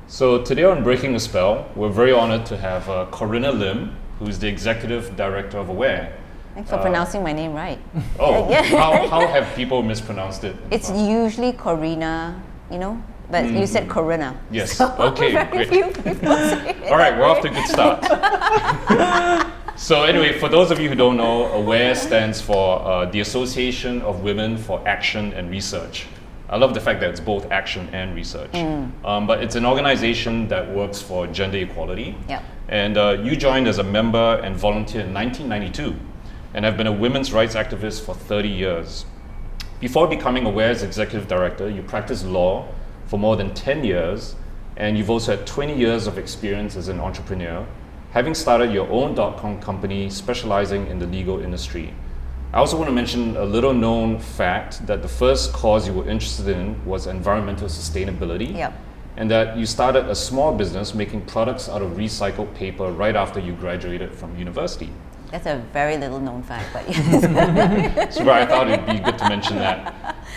So today on Breaking the Spell, we're very honored to have Corinna Lim, who's the Executive Director of AWARE. Thanks for pronouncing my name right. Oh, how have people mispronounced it? It's usually Corinna, but you said Corinna. Yes, so okay, very great. few people say it. All right, we're off to a good start. So anyway, for those of you who don't know, AWARE stands for the Association of Women for Action and Research. I love the fact that it's both action and research. But it's an organization that works for gender equality. Yep. And you joined as a member and volunteer in 1992 and have been a women's rights activist for 30 years. Before becoming AWARE's executive director, you practiced law for more than 10 years, and you've also had 20 years of experience as an entrepreneur, having started your own .com company specializing in the legal industry. I also want to mention a little known fact that the first cause you were interested in was environmental sustainability. Yep. And that you started a small business making products out of recycled paper right after you graduated from university. That's a very little known fact, but yes. So I thought it'd be good to mention that.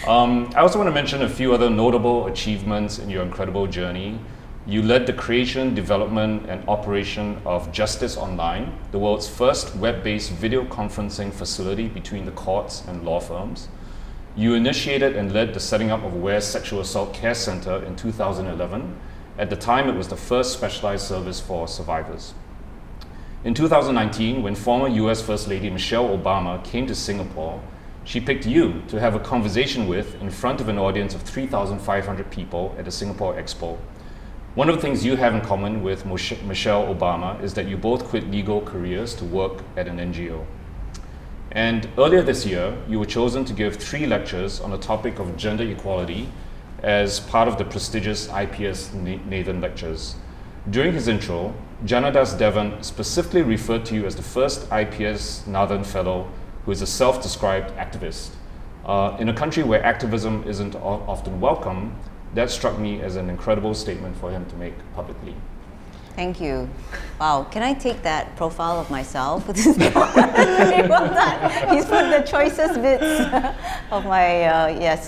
I also want to mention a few other notable achievements in your incredible journey. You led the creation, development, and operation of Justice Online, the world's first web-based video conferencing facility between the courts and law firms. You initiated and led the setting up of AWARE's Sexual Assault Care Center in 2011. At the time, it was the first specialized service for survivors. In 2019, when former US First Lady Michelle Obama came to Singapore, she picked you to have a conversation with in front of an audience of 3,500 people at the Singapore Expo. One of the things you have in common with Michelle Obama is that you both quit legal careers to work at an NGO. And earlier this year, you were chosen to give 3 lectures on the topic of gender equality as part of the prestigious IPS Nathan Lectures. During his intro, Janadas Devan specifically referred to you as the first IPS Nathan Fellow who is a self-described activist. In a country where activism isn't often welcome, that struck me as an incredible statement for him to make publicly. Thank you. Wow, can I take that profile of myself? Very well done. He's put the choicest bits of my,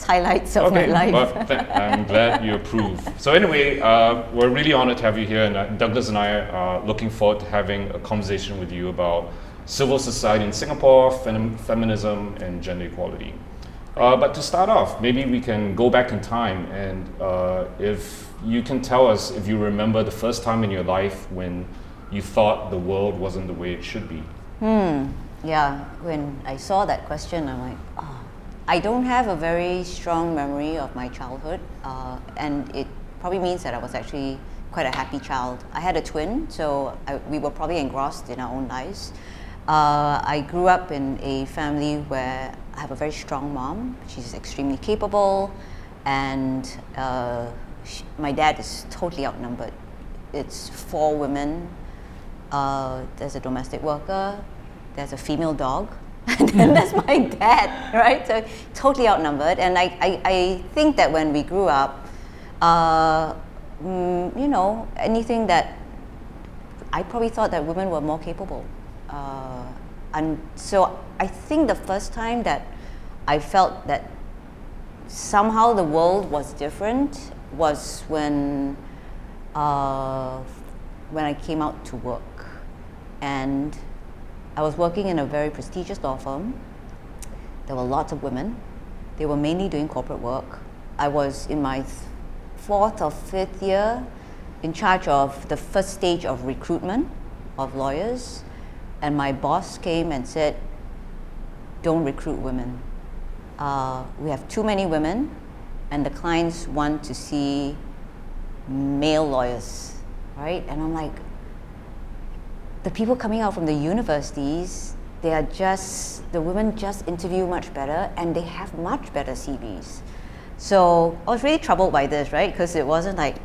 highlights of my life. Well, I'm glad you approve. So anyway, we're really honored to have you here, and Douglas and I are looking forward to having a conversation with you about civil society in Singapore, feminism, and gender equality. But to start off, maybe we can go back in time, and if you can tell us if you remember the first time in your life when you thought the world wasn't the way it should be. Yeah, when I saw that question, I'm like, I don't have a very strong memory of my childhood, and it probably means that I was actually quite a happy child. I had a twin, so we were probably engrossed in our own lives. I grew up in a family where I have a very strong mom. She's extremely capable, and my dad is totally outnumbered. It's 4 women. There's a domestic worker. There's a female dog. And then there's my dad, right? So totally outnumbered. And I think that when we grew up, anything that I probably thought that women were more capable. And so I think the first time that I felt that somehow the world was different was when I came out to work. And I was working in a very prestigious law firm. There were lots of women. They were mainly doing corporate work. I was in my 4th or 5th year in charge of the first stage of recruitment of lawyers. And my boss came and said, don't recruit women. We have too many women, and the clients want to see male lawyers, right? And I'm like, the people coming out from the universities, the women just interview much better, and they have much better CVs. So I was really troubled by this, right? Because it wasn't like,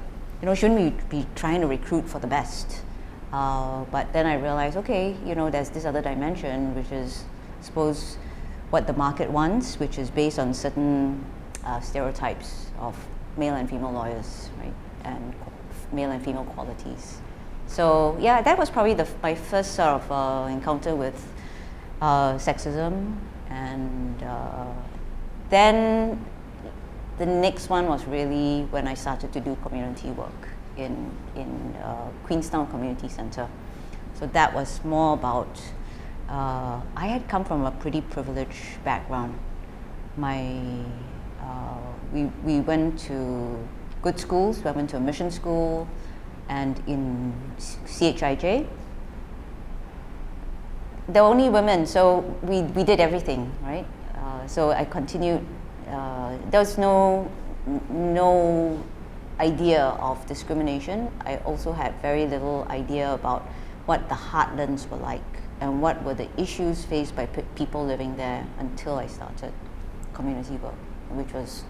shouldn't we be trying to recruit for the best? But then I realized, okay, there's this other dimension, which is, I suppose, what the market wants, which is based on certain stereotypes of male and female lawyers, right, and male and female qualities. So yeah, that was probably my first sort of encounter with sexism, and then the next one was really when I started to do community work in Queenstown Community Centre. So that was more about, I had come from a pretty privileged background. We went to good schools. I went to a mission school, and in CHIJ, there were only women, so we did everything, right? So I continued. There was no idea of discrimination. I also had very little idea about what the heartlands were like and what were the issues faced by people living there until I started community work, which was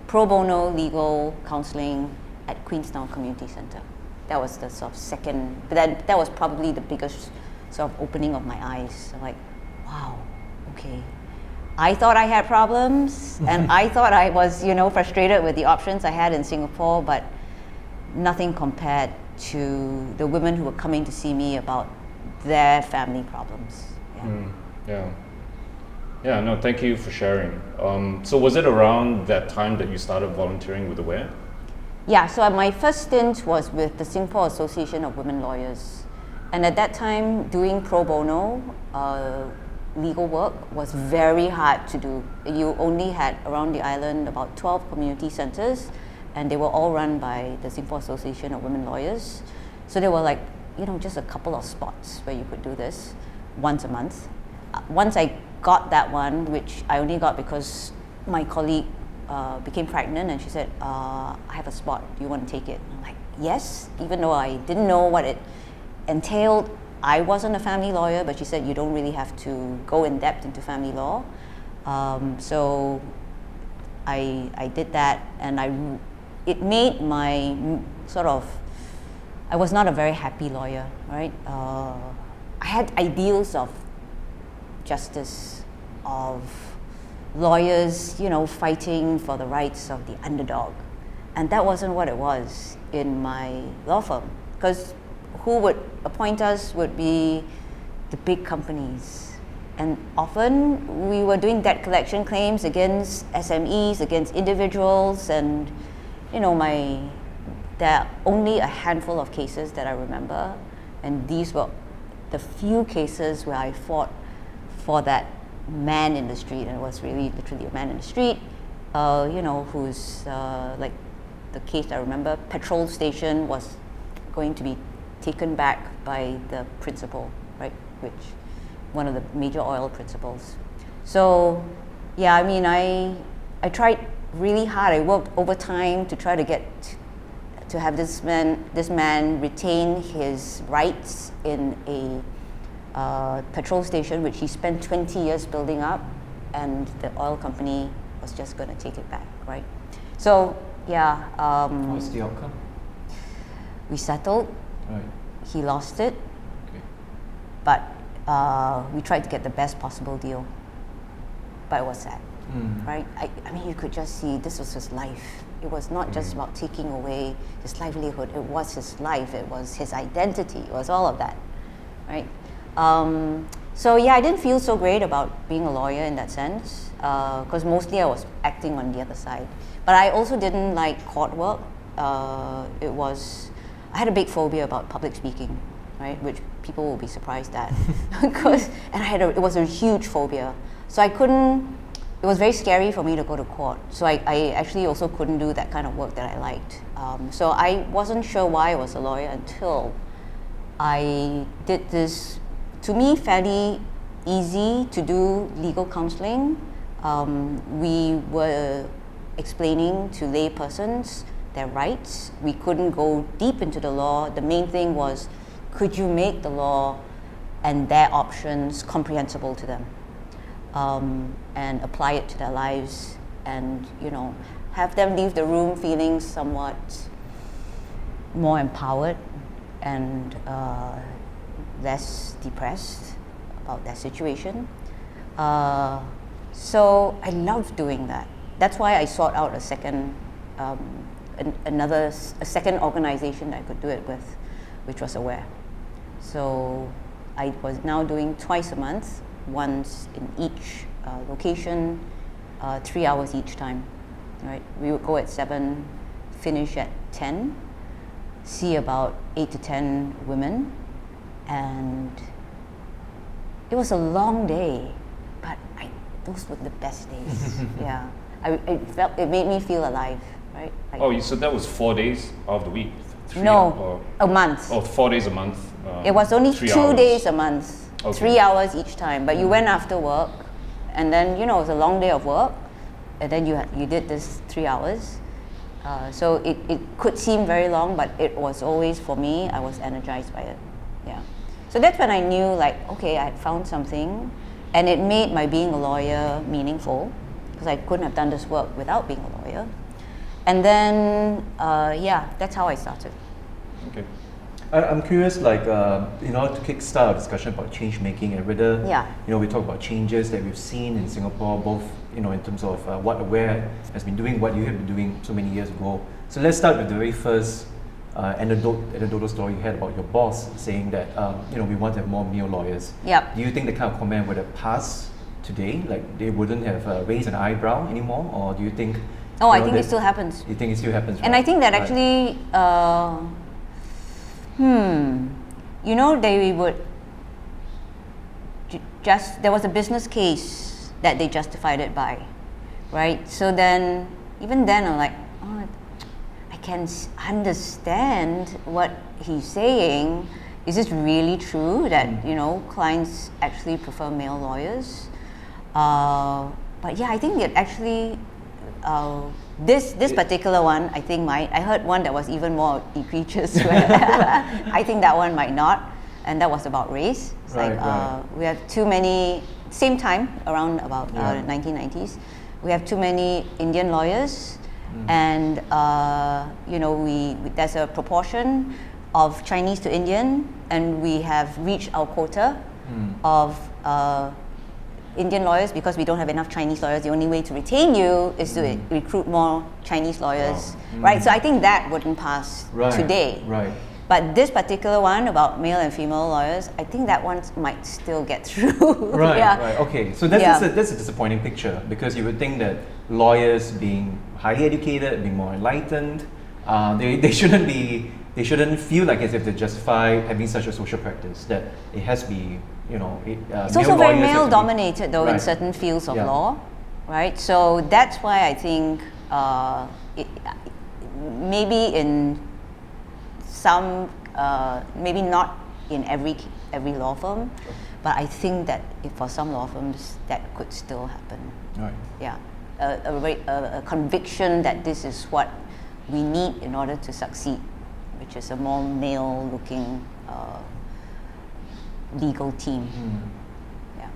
pro bono legal counselling at Queenstown Community Centre. That was the sort of second, but that was probably the biggest sort of opening of my eyes. Like, wow, okay. I thought I had problems, and I thought I was, frustrated with the options I had in Singapore, but nothing compared to the women who were coming to see me about their family problems. Yeah, no, thank you for sharing. So was it around that time that you started volunteering with AWARE? Yeah, so my first stint was with the Singapore Association of Women Lawyers. And at that time, doing pro bono legal work was very hard to do. You only had around the island about 12 community centres, and they were all run by the Singapore Association of Women Lawyers. So there were just a couple of spots where you could do this once a month. Once I got that one, which I only got because my colleague became pregnant, and she said, I have a spot, do you want to take it? I'm like, yes, even though I didn't know what it entailed. I wasn't a family lawyer, but she said you don't really have to go in depth into family law. So I did that, and it made my I was not a very happy lawyer, right? I had ideals of justice, of lawyers, fighting for the rights of the underdog. And that wasn't what it was in my law firm, because who would appoint us would be the big companies. And often we were doing debt collection claims against SMEs, against individuals, and there are only a handful of cases that I remember, and these were the few cases where I fought for that man in the street, and it was really literally a man in the street, who's like the case I remember, petrol station was going to be taken back by the principal, right, which one of the major oil principals. So yeah, I tried really hard. I worked overtime to try to get to have this man retain his rights in a petrol station, which he spent 20 years building up, and the oil company was just going to take it back, right? So yeah. What's the outcome? We settled. Right. He lost it. Okay. But we tried to get the best possible deal. But it was sad, right? You could just see this was his life. It was not just about taking away his livelihood. It was his life. It was his identity. It was all of that, right? So yeah, I didn't feel so great about being a lawyer in that sense, because mostly I was acting on the other side. But I also didn't like court work. I had a big phobia about public speaking, right? Which people will be surprised at, it was a huge phobia. So it was very scary for me to go to court. So I actually also couldn't do that kind of work that I liked. So I wasn't sure why I was a lawyer until I did this, to me, fairly easy to do legal counselling. We were explaining to lay persons their rights. We couldn't go deep into the law. The main thing was, could you make the law and their options comprehensible to them, and apply it to their lives, and have them leave the room feeling somewhat more empowered and less depressed about their situation. So I loved doing that. That's why I sought out a second organization that I could do it with, which was AWARE. So I was now doing twice a month, once in each location, 3 hours each time. Right? We would go at 7, finish at 10, see about 8 to 10 women, and it was a long day, but those were the best days. Yeah, it made me feel alive, right? Oh, you said that was 4 days of the week? A month. Oh, 4 days a month. It was only 3 2 hours. days a month, Okay. 3 hours each time. But you went after work, and then it was a long day of work, and then you did this 3 hours. So it could seem very long, but it was always, for me, I was energized by it. Yeah. So that's when I knew, okay, I had found something, and it made my being a lawyer meaningful, because I couldn't have done this work without being a lawyer. And then, that's how I started. Okay. I'm curious, in order to kickstart a discussion about change making and whether, we talk about changes that we've seen in Singapore, both, in terms of what Aware has been doing, what you have been doing so many years ago. So let's start with the very first anecdotal story you had about your boss saying that, we want to have more male lawyers. Yep. Do you think the kind of comment would have passed today? Like they wouldn't have raised an eyebrow anymore? Or do you think... Oh, I think it still happens. You think it still happens, right? And I think that actually... they would there was a business case that they justified it by, right? So then, even then, I'm like, I can understand what he's saying. Is this really true that, clients actually prefer male lawyers? But yeah, I think it actually, this particular one, I think I heard one that was even more egregious. I think that one might not, and that was about race. It's right. We have too many, same time, around about 1990s, we have too many Indian lawyers, and there's a proportion of Chinese to Indian, and we have reached our quota of Indian lawyers because we don't have enough Chinese lawyers. The only way to retain you is to recruit more Chinese lawyers, right? So I think that wouldn't pass today. Right. But this particular one about male and female lawyers, I think that one might still get through. Right, right. Okay, so that's a disappointing picture, because you would think that lawyers, being highly educated, being more enlightened, they shouldn't feel like as if they justify having such a social practice, that it has to be, it's also very male dominated though in certain fields of law, right? So that's why I think maybe in some, maybe not in every law firm, but I think that for some law firms that could still happen. Right. Yeah, a conviction that this is what we need in order to succeed, which is a more male-looking legal team. Yeah.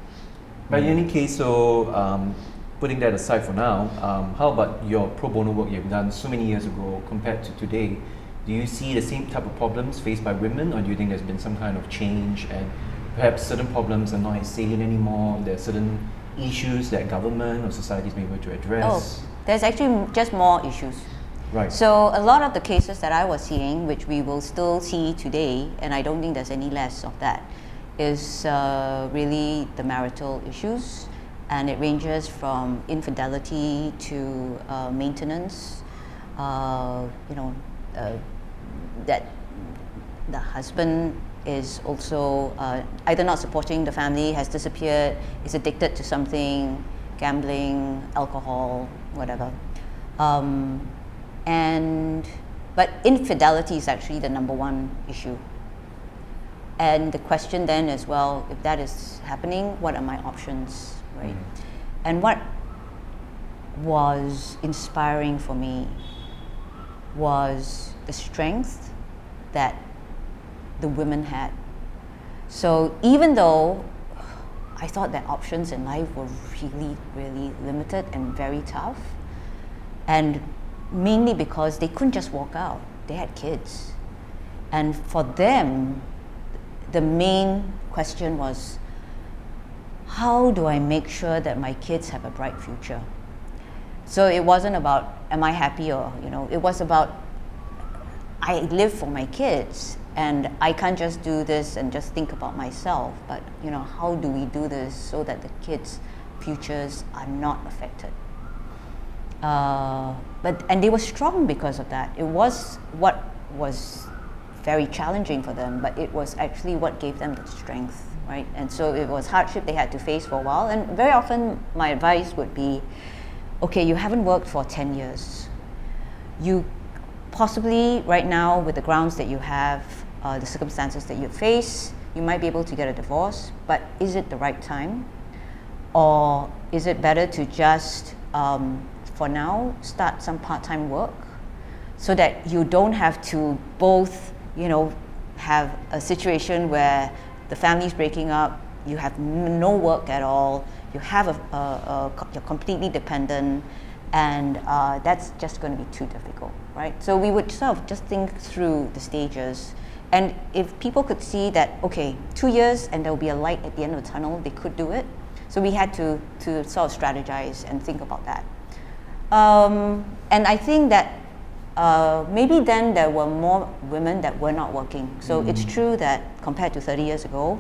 But in any case, so putting that aside for now, how about your pro bono work you've done so many years ago compared to today? Do you see the same type of problems faced by women, or do you think there's been some kind of change and perhaps certain problems are not as salient anymore? There are certain issues that government or societies may be able to address? Oh, there's actually just more issues. Right. So a lot of the cases that I was seeing, which we will still see today, and I don't think there's any less of that, is really the marital issues, and it ranges from infidelity to maintenance. That the husband is also either not supporting the family, has disappeared, is addicted to something, gambling, alcohol, whatever. But infidelity is actually the number one issue. And the question then is, well, if that is happening, what are my options, right? And what was inspiring for me was the strength that the women had. So even though I thought that options in life were really, really limited and very tough, and mainly because they couldn't just walk out, they had kids. And for them, the main question was, how do I make sure that my kids have a bright future? So it wasn't about, am I happy, or, it was about, I live for my kids, and I can't just do this and just think about myself, but, how do we do this so that the kids' futures are not affected? And they were strong because of that. It was what was very challenging for them, but it was actually what gave them the strength, right? And so it was hardship they had to face for a while. And very often my advice would be, okay, you haven't worked for 10 years. You possibly right now, with the grounds that you have, the circumstances that you face, you might be able to get a divorce, but is it the right time? Or is it better to just, for now, start some part-time work so that you don't have to both, have a situation where the family's breaking up, you have no work at all, you have you're completely dependent, and that's just going to be too difficult, right? So we would sort of just think through the stages. And if people could see that, okay, 2 years and there will be a light at the end of the tunnel, they could do it. So we had to sort of strategize and think about that. And I think that maybe then there were more women that were not working. So it's true that compared to 30 years ago,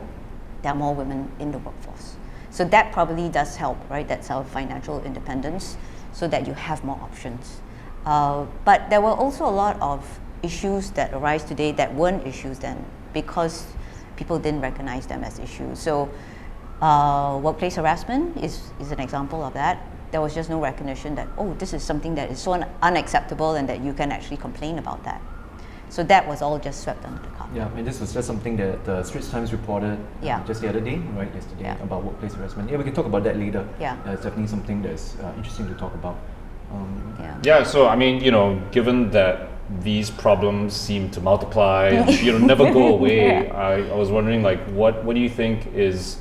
there are more women in the workforce. So that probably does help, right? That's our financial independence, so that you have more options. But there were also a lot of issues that arise today that weren't issues then, because people didn't recognize them as issues. So workplace harassment is an example of that. There was just no recognition that, oh, this is something that is so unacceptable and that you can actually complain about that. So that was all just swept under the carpet. Yeah, and this was just something that the Straits Times reported just the other day, right? Yesterday, about workplace harassment. Yeah, we can talk about that later. Yeah. It's definitely something that's interesting to talk about. Yeah, so I mean, given that these problems seem to multiply and never go away, I was wondering, like, what do you think is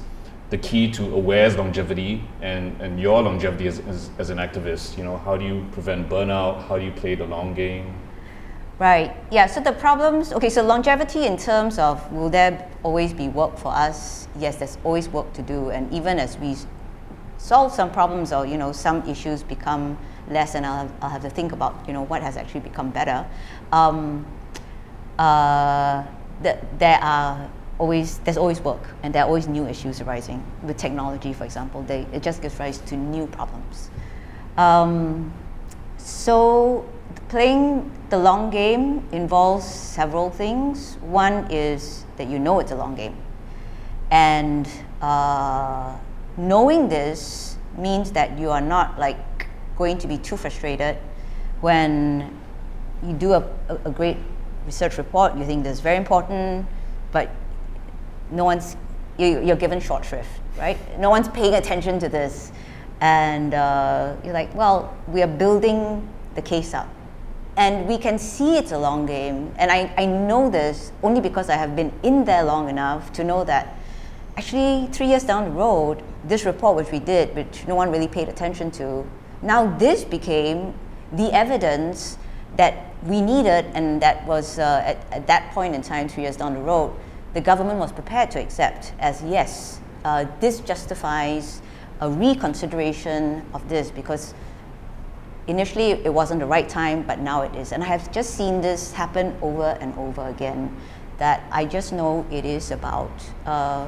the key to Aware's longevity and your longevity as an activist? How do you prevent burnout? How do you play the long game? Right, yeah, so the problems, okay, so longevity in terms of, will there always be work for us? Yes, there's always work to do, and even as we solve some problems or, some issues become less, and I'll have to think about, what has actually become better. There's always work, and there are always new issues arising. With technology, for example, it just gives rise to new problems. So playing the long game involves several things. One is that it's a long game. And knowing this means that you are not going to be too frustrated when you do a great research report, you think this is very important, but you're given short shrift, right? No one's paying attention to this. And you're like, well, we are building the case up. And we can see it's a long game. And I know this only because I have been in there long enough to know that actually 3 years down the road, this report which we did, which no one really paid attention to, now this became the evidence that we needed, and that was at that point in time, 3 years down the road, the government was prepared to accept as, yes, this justifies a reconsideration of this, because initially it wasn't the right time, but now it is. And I have just seen this happen over and over again, that I just know it is about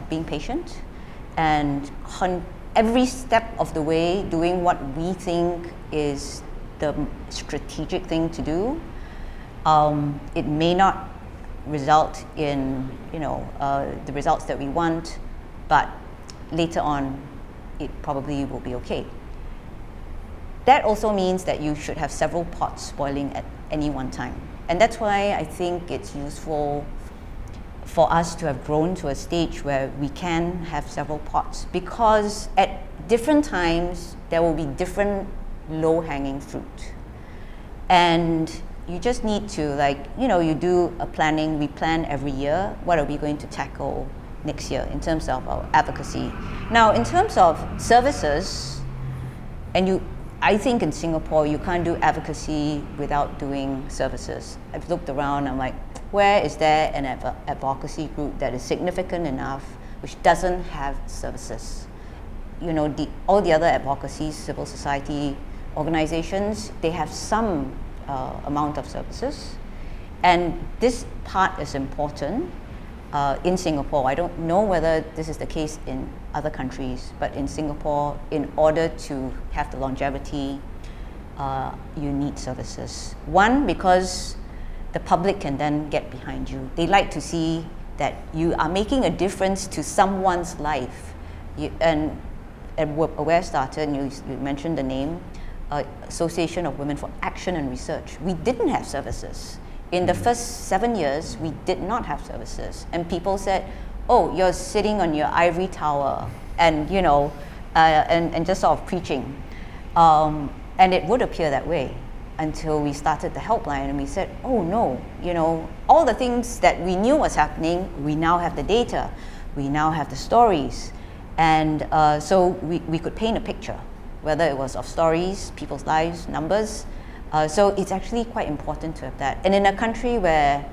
being patient and every step of the way doing what we think is the strategic thing to do. It may not result in the results that we want, but later on it probably will be okay. That also means that you should have several pots boiling at any one time. And that's why I think it's useful for us to have grown to a stage where we can have several pots, because at different times there will be different low-hanging fruit. And you just need to you do a planning, we plan every year, what are we going to tackle next year in terms of our advocacy. Now, in terms of services, I think in Singapore, you can't do advocacy without doing services. I've looked around, I'm like, where is there an advocacy group that is significant enough which doesn't have services? All the other advocacy, civil society organizations, they have some amount of services. And this part is important in Singapore. I don't know whether this is the case in other countries, but in Singapore, in order to have the longevity, you need services. One, because the public can then get behind you. They like to see that you are making a difference to someone's life. And where I started, and you mentioned the name, Association of Women for Action and Research. We didn't have services. In the first 7 years, we did not have services. And people said, oh, you're sitting on your ivory tower and, and just sort of preaching. And it would appear that way until we started the helpline and we said, oh no, all the things that we knew was happening, we now have the data, we now have the stories. And so we could paint a picture, whether it was of stories, people's lives, numbers. So it's actually quite important to have that. And in a country where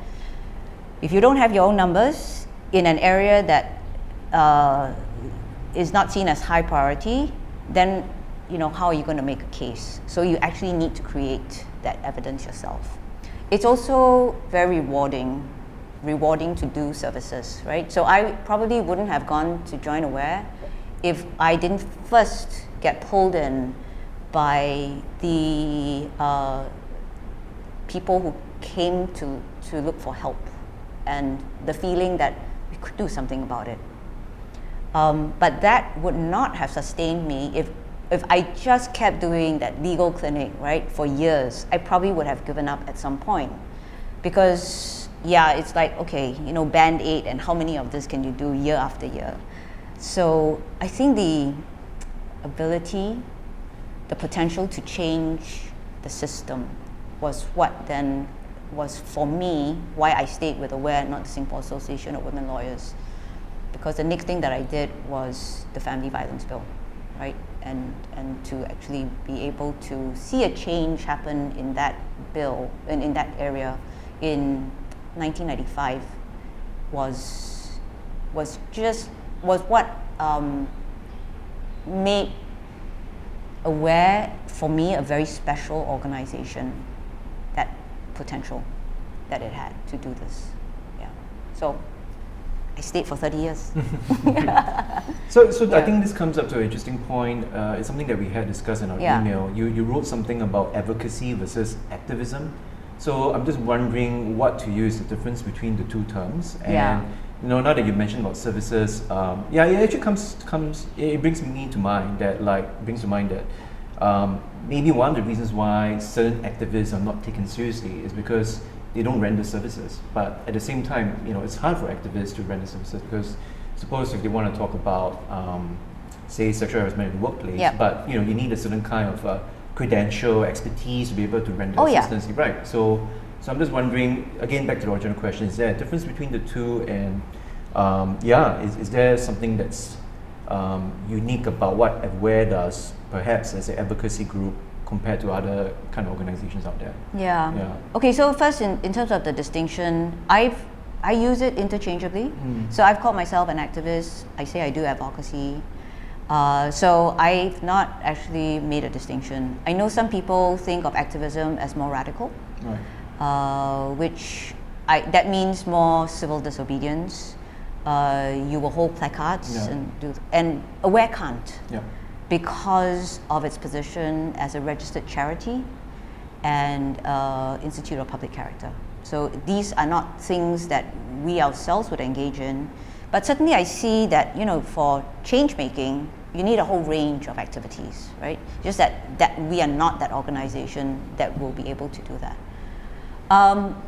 if you don't have your own numbers in an area that is not seen as high priority, then how are you going to make a case? So you actually need to create that evidence yourself. It's also very rewarding to do services, right? So I probably wouldn't have gone to join Aware if I didn't first get pulled in by the people who came to look for help and the feeling that we could do something about it. But that would not have sustained me if I just kept doing that legal clinic, right, for years. I probably would have given up at some point because, it's like, okay, Band-Aid, and how many of this can you do year after year? So I think the ability, the potential to change the system was what then was, for me, why I stayed with Aware, not the Singapore Association of Women Lawyers. Because the next thing that I did was the Family Violence Bill, right? And to actually be able to see a change happen in that bill, and in that area in 1995 was what made Aware, for me, a very special organization, that potential that it had to do this. So I stayed for 30 years. So I think this comes up to an interesting point. It's something that we had discussed in our email. You wrote something about advocacy versus activism. So I'm just wondering what to you is the difference between the two terms. And now that you mentioned about services, it actually it brings to mind that maybe one of the reasons why certain activists are not taken seriously is because they don't render services. But at the same time, it's hard for activists to render services because suppose if they want to talk about, say, sexual harassment in the workplace, but you need a certain kind of credential, expertise to be able to render assistance, right? So I'm just wondering, again, back to the original question, is there a difference between the two? And is there something that's unique about what Aware does, perhaps as an advocacy group, compared to other kind of organizations out there? Okay, so first in terms of the distinction, I use it interchangeably. So I've called myself an activist. I say I do advocacy. So I've not actually made a distinction. I know some people think of activism as more radical, that means more civil disobedience. You will hold placards and Aware can't. Because of its position as a registered charity and Institute of Public Character. So these are not things that we ourselves would engage in, but certainly I see that, for change making, you need a whole range of activities, right? Just that we are not that organization that will be able to do that.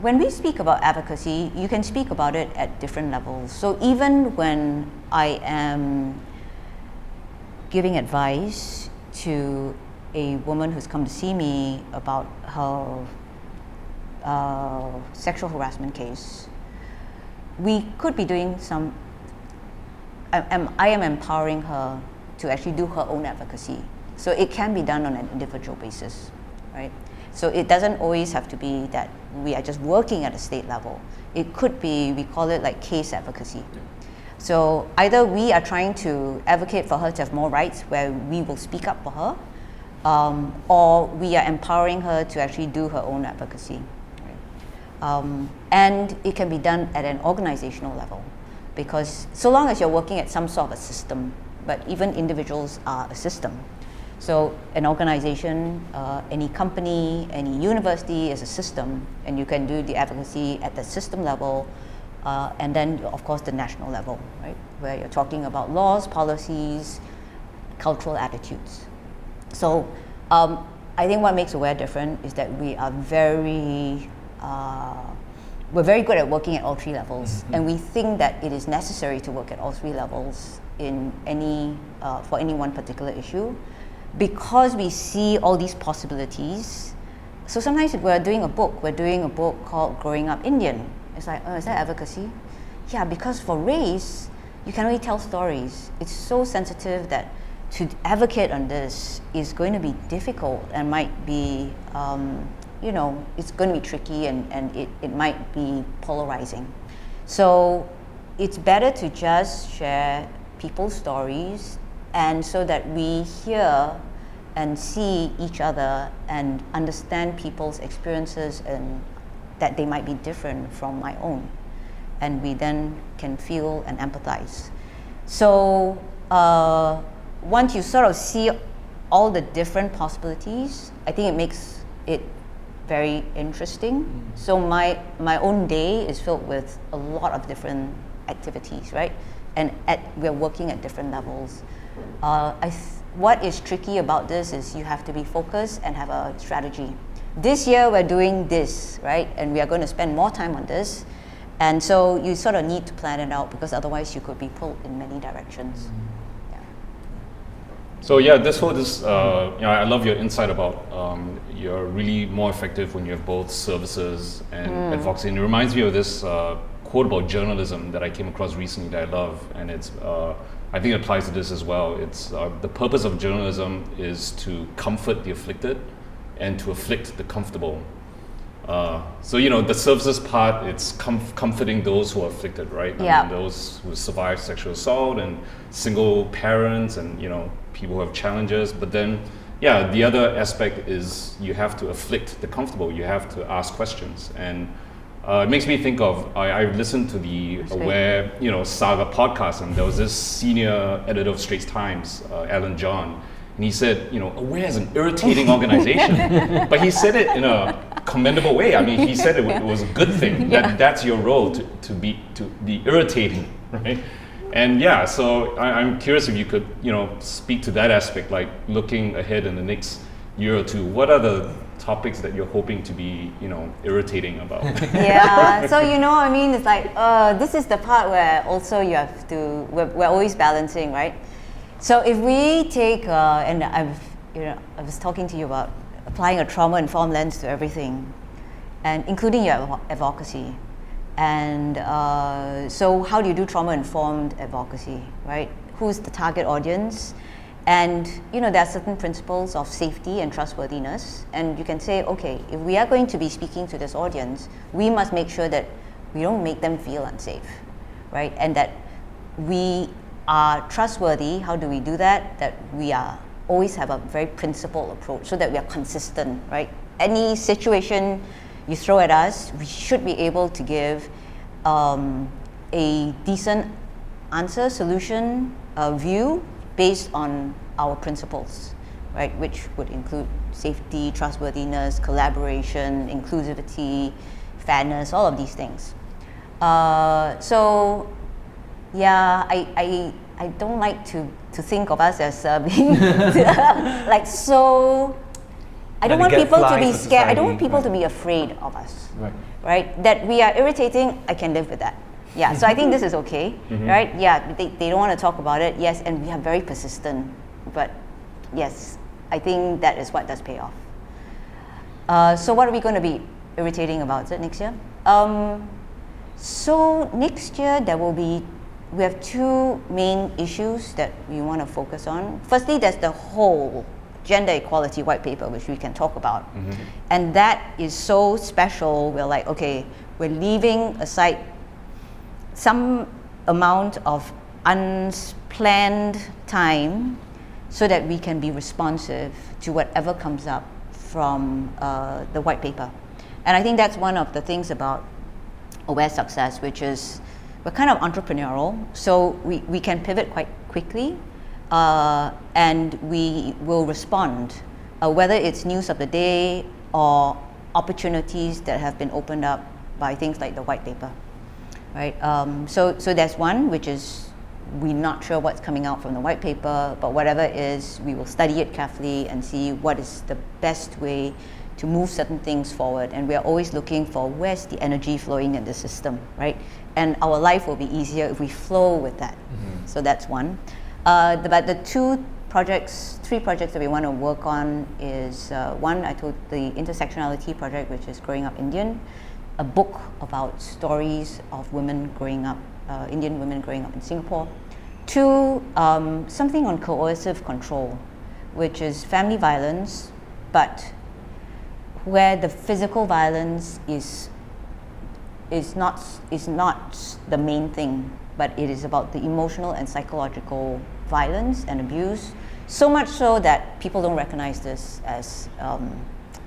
When we speak about advocacy, you can speak about it at different levels. So even when I am giving advice to a woman who's come to see me about her sexual harassment case, we could be doing I am empowering her to actually do her own advocacy. So it can be done on an individual basis, right? So it doesn't always have to be that we are just working at a state level. It could be, we call it like case advocacy. So either we are trying to advocate for her to have more rights where we will speak up for her, or we are empowering her to actually do her own advocacy. And it can be done at an organizational level, because so long as you're working at some sort of a system, but even individuals are a system. So an organization, any company, any university is a system, and you can do the advocacy at the system level, and then of course the national level, right? Where you're talking about laws, policies, cultural attitudes. So I think what makes Aware different is that we are we're very good at working at all three levels, and we think that it is necessary to work at all three levels in for any one particular issue, because we see all these possibilities. So sometimes we're doing a book called Growing Up Indian. It's like, is that advocacy? Yeah, because for race, you can only tell stories. It's so sensitive that to advocate on this is going to be difficult and might be, it's going to be tricky and it might be polarizing. So it's better to just share people's stories, and so that we hear and see each other and understand people's experiences, and that they might be different from my own, and we then can feel and empathize. So once you sort of see all the different possibilities, I think it makes it very interesting. So my own day is filled with a lot of different activities, right? And we're working at different levels. What is tricky about this is you have to be focused and have a strategy. This year we're doing this, right? And we are going to spend more time on this. And so you sort of need to plan it out, because otherwise you could be pulled in many directions. Yeah. So yeah, I love your insight about you're really more effective when you have both services and advocacy. And it reminds me of this quote about journalism that I came across recently that I love, and it's I think it applies to this as well. It's the purpose of journalism is to comfort the afflicted and to afflict the comfortable. So the services part, it's comforting those who are afflicted, right? Yeah. I mean, those who survive sexual assault and single parents and people who have challenges. But then, the other aspect is you have to afflict the comfortable. You have to ask questions, and it makes me think of I listened to the Aware Saga podcast, and there was this senior editor of Straits Times, Alan John. And he said, Aware is an irritating organization, but he said it in a commendable way. I mean, he said it was a good thing. That's your role to be irritating, right? And so I'm curious if you could, speak to that aspect, like looking ahead in the next year or two. What are the topics that you're hoping to be, irritating about? Yeah. So it's like this is the part where also you have to. We're always balancing, right? So if we take, and I was talking to you about applying a trauma-informed lens to everything, and including your advocacy. And so how do you do trauma-informed advocacy, right? Who's the target audience? And there are certain principles of safety and trustworthiness. And you can say, okay, if we are going to be speaking to this audience, we must make sure that we don't make them feel unsafe, right? And that we are trustworthy. How do we do that? That we always have a very principled approach, so that we are consistent, right? Any situation you throw at us, we should be able to give a decent answer, solution, view based on our principles, right? Which would include safety, trustworthiness, collaboration, inclusivity, fairness, all of these things. I don't like to think of us as being like so. I don't want people to be scared. I don't want people to be afraid of us. Right? That we are irritating, I can live with that. Yeah. So I think this is okay. Right? Yeah. They don't want to talk about it. Yes, and we are very persistent. But yes, I think that is what does pay off. So what are we going to be irritating about? Is it next year? So next year we have two main issues that we want to focus on. Firstly, there's the whole gender equality white paper, which we can talk about. And that is so special. We're like, okay, we're leaving aside some amount of unplanned time so that we can be responsive to whatever comes up from the white paper. And I think that's one of the things about Aware success, which is we're kind of entrepreneurial, so we can pivot quite quickly. and we will respond, whether it's news of the day or opportunities that have been opened up by things like the white paper, right? So there's one, which is we're not sure what's coming out from the white paper, but whatever it is, we will study it carefully and see what is the best way to move certain things forward. And we are always looking for where's the energy flowing in the system, right? And our life will be easier if we flow with that. So that's one. But the three projects that we want to work on is one, I told the intersectionality project, which is Growing Up Indian, a book about stories of women growing up, Indian women growing up in Singapore. Two, something on coercive control, which is family violence, but where the physical violence is not the main thing, but it is about the emotional and psychological violence and abuse, so much so that people don't recognize this as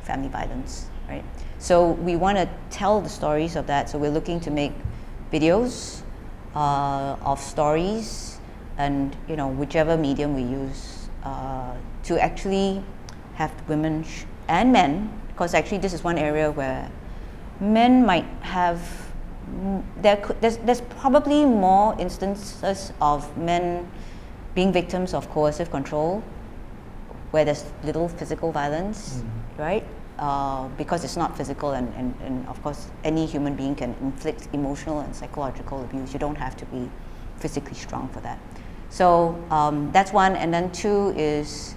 family violence, right? So we want to tell the stories of that, so we're looking to make videos of stories, and whichever medium we use to actually have women and men, because actually this is one area where men might have, there's probably more instances of men being victims of coercive control where there's little physical violence, right? Because it's not physical, and of course any human being can inflict emotional and psychological abuse. You don't have to be physically strong for that. So that's one, and then two is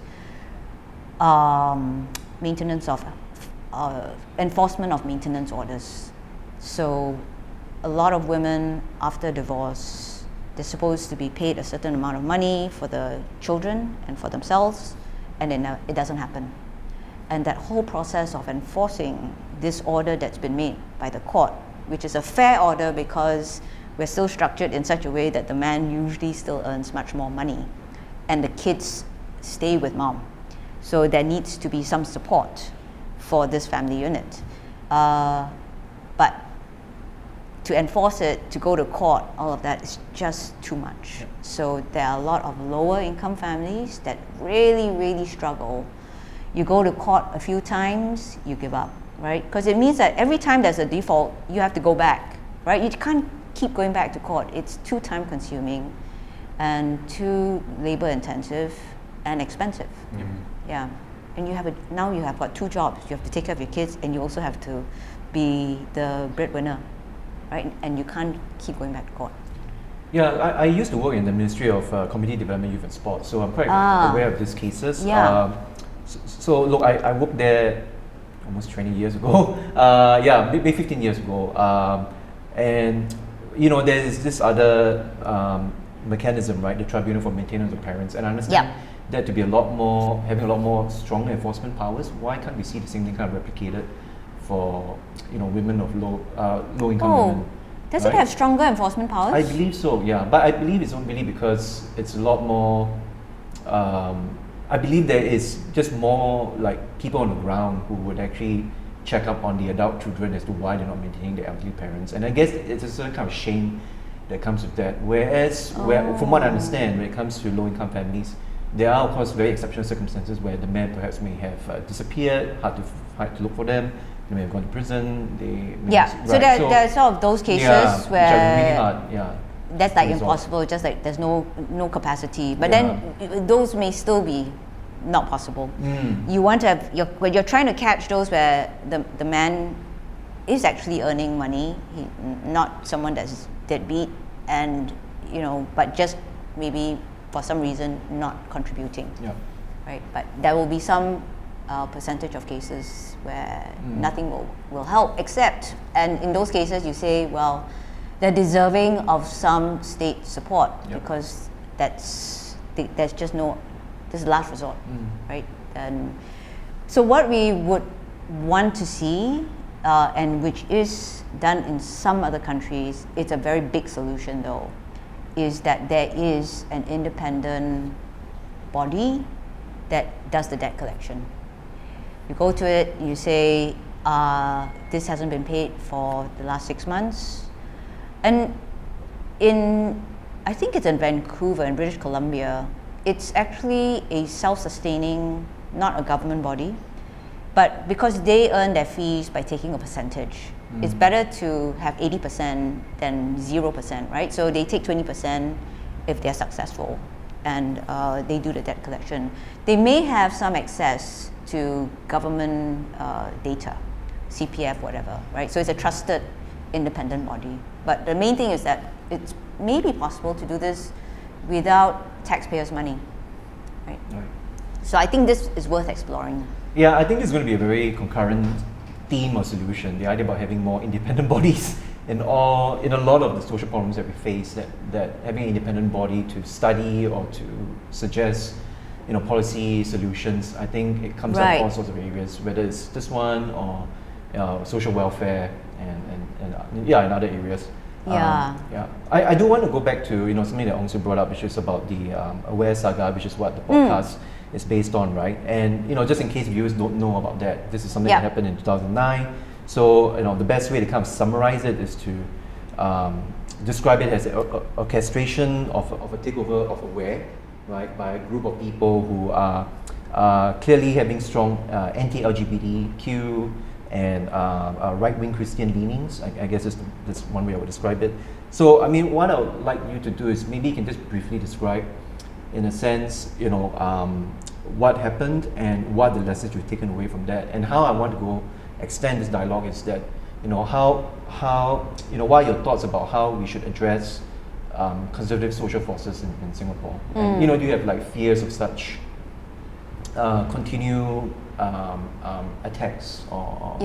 maintenance of enforcement of maintenance orders. So a lot of women after divorce, they're supposed to be paid a certain amount of money for the children and for themselves, and it doesn't happen. And that whole process of enforcing this order that's been made by the court, which is a fair order because we're still structured in such a way that the man usually still earns much more money and the kids stay with mom. So there needs to be some support for this family unit. But to enforce it, to go to court, all of that is just too much. Yep. So there are a lot of lower income families that really, really struggle. You go to court a few times, you give up, right? Because it means that every time there's a default, you have to go back, right? You can't keep going back to court. It's too time consuming and too labor intensive and expensive. Yeah. And now you have got two jobs. You have to take care of your kids, and you also have to be the breadwinner, right? And you can't keep going back to court. Yeah, I used to work in the Ministry of Community Development, Youth and Sport, so I'm quite aware of these cases. Yeah. So look, I worked there almost 20 years ago. Maybe 15 years ago. And there's this other mechanism, right? The Tribunal for Maintenance of Parents, and I understand that to be having a lot more strong enforcement powers. Why can't we see the same thing kind of replicated for women of low income women? Does it have stronger enforcement powers? I believe so, yeah. But I believe it's not really because it's a lot more. I believe there is just more like people on the ground who would actually check up on the adult children as to why they're not maintaining their elderly parents. And I guess it's a certain kind of shame that comes with that. Whereas, from what I understand, when it comes to low income families, there are of course very exceptional circumstances where the man perhaps may have disappeared, hard to look for them. They may have gone to prison. So there are sort of those cases where which are really hard. That's like impossible. Just like there's no capacity. But then those may still be not possible. You want to have when you're trying to catch those where the man is actually earning money, not someone that's deadbeat, and but just maybe for some reason not contributing. Right. But there will be some percentage of cases where nothing will help, except, and in those cases you say, well, they're deserving of some state support because there's just no, this is last resort, right? And so what we would want to see, and which is done in some other countries, it's a very big solution though, is that there is an independent body that does the debt collection. You go to it, you say, this hasn't been paid for the last 6 months. And I think it's in Vancouver, in British Columbia, it's actually a self-sustaining, not a government body, but because they earn their fees by taking a percentage. It's better to have 80% than 0%, right? So they take 20% if they're successful, and they do the debt collection. They may have some access to government data, CPF, whatever, right? So it's a trusted, independent body. But the main thing is that it's maybe possible to do this without taxpayers' money, right? So I think this is worth exploring. Yeah, I think it's going to be a very concurrent theme or solution, the idea about having more independent bodies in a lot of the social problems that we face, that having an independent body to study or to suggest policy solutions. I think it comes out of all sorts of areas, whether it's this one or social welfare and in other areas. I do want to go back to something that Unsu brought up, which is about the Aware Saga, which is what the podcast is based on, right? And just in case viewers don't know about that, this is something that happened in 2009. So the best way to kind of summarize it is to describe it as an orchestration of a takeover of Aware, right, by a group of people who are clearly having strong anti-LGBTQ and right-wing Christian leanings. I guess that's one way I would describe it. So, I mean, what I would like you to do is maybe you can just briefly describe, in a sense, what happened and what the lessons you've taken away from that. And how I want to extend this dialogue is that, how what are your thoughts about how we should address conservative social forces in Singapore? And, do you have like fears of such continued attacks or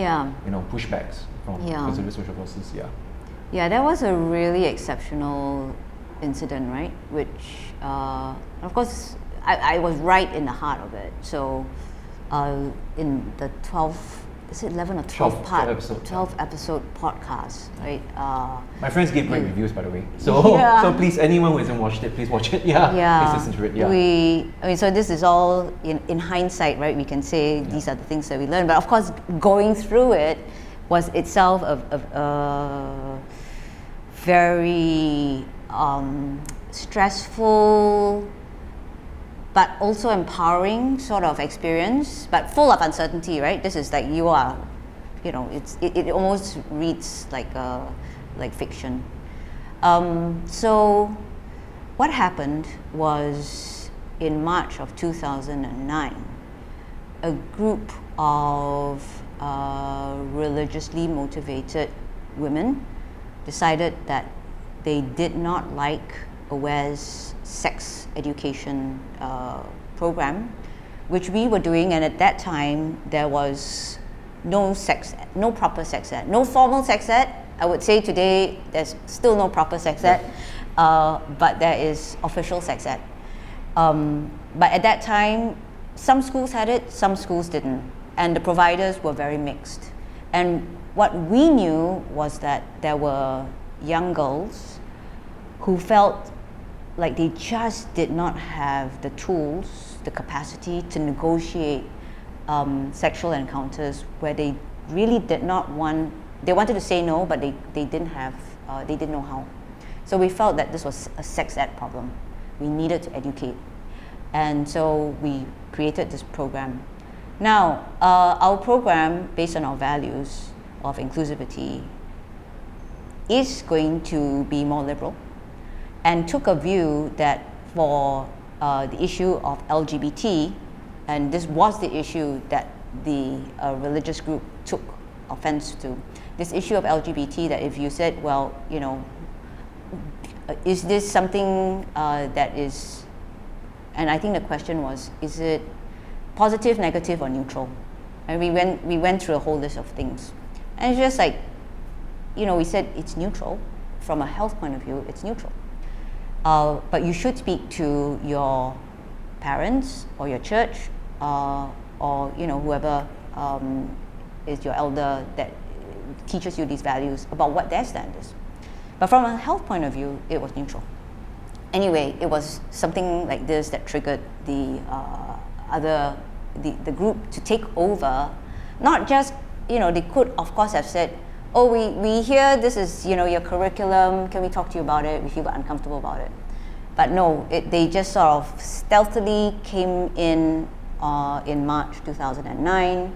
pushbacks from conservative social forces? Yeah, that was a really exceptional incident, right? Which, of course, I was right in the heart of it. So, in the 11 or 12 episode podcast, right? My friends gave great reviews, by the way. So please, anyone who hasn't watched it, please watch it. Please listen to it. So this is all in hindsight, right? We can say these are the things that we learned, but of course, going through it was itself a very stressful, but also empowering sort of experience, but full of uncertainty, right? This is like you are, it almost reads like fiction. So what happened was in March of 2009, a group of religiously motivated women decided that they did not like Aware's sex education program, which we were doing, and at that time there was no proper sex ed, no formal sex ed. I would say today there's still no proper sex ed, but there is official sex ed. But at that time, some schools had it, some schools didn't, and the providers were very mixed. And what we knew was that there were young girls who felt like they just did not have the tools, the capacity to negotiate sexual encounters where they really did not want, they wanted to say no, but they didn't know how. So we felt that this was a sex ed problem. We needed to educate. And so we created this program. Now, our program, based on our values of inclusivity, is going to be more liberal, and took a view that for the issue of LGBT, and this was the issue that the religious group took offense to, this issue of LGBT, that if you said, well, is this something that is, and I think the question was, is it positive, negative, or neutral? And we went through a whole list of things. And it's just like, we said it's neutral. From a health point of view, it's neutral. But you should speak to your parents or your church or whoever is your elder that teaches you these values about what their stand is. But from a health point of view, it was neutral. Anyway, it was something like this that triggered the group to take over. Not just, they could of course have said, oh, we hear this is, your curriculum, can we talk to you about it? We feel uncomfortable about it. But no, they just sort of stealthily came in March 2009.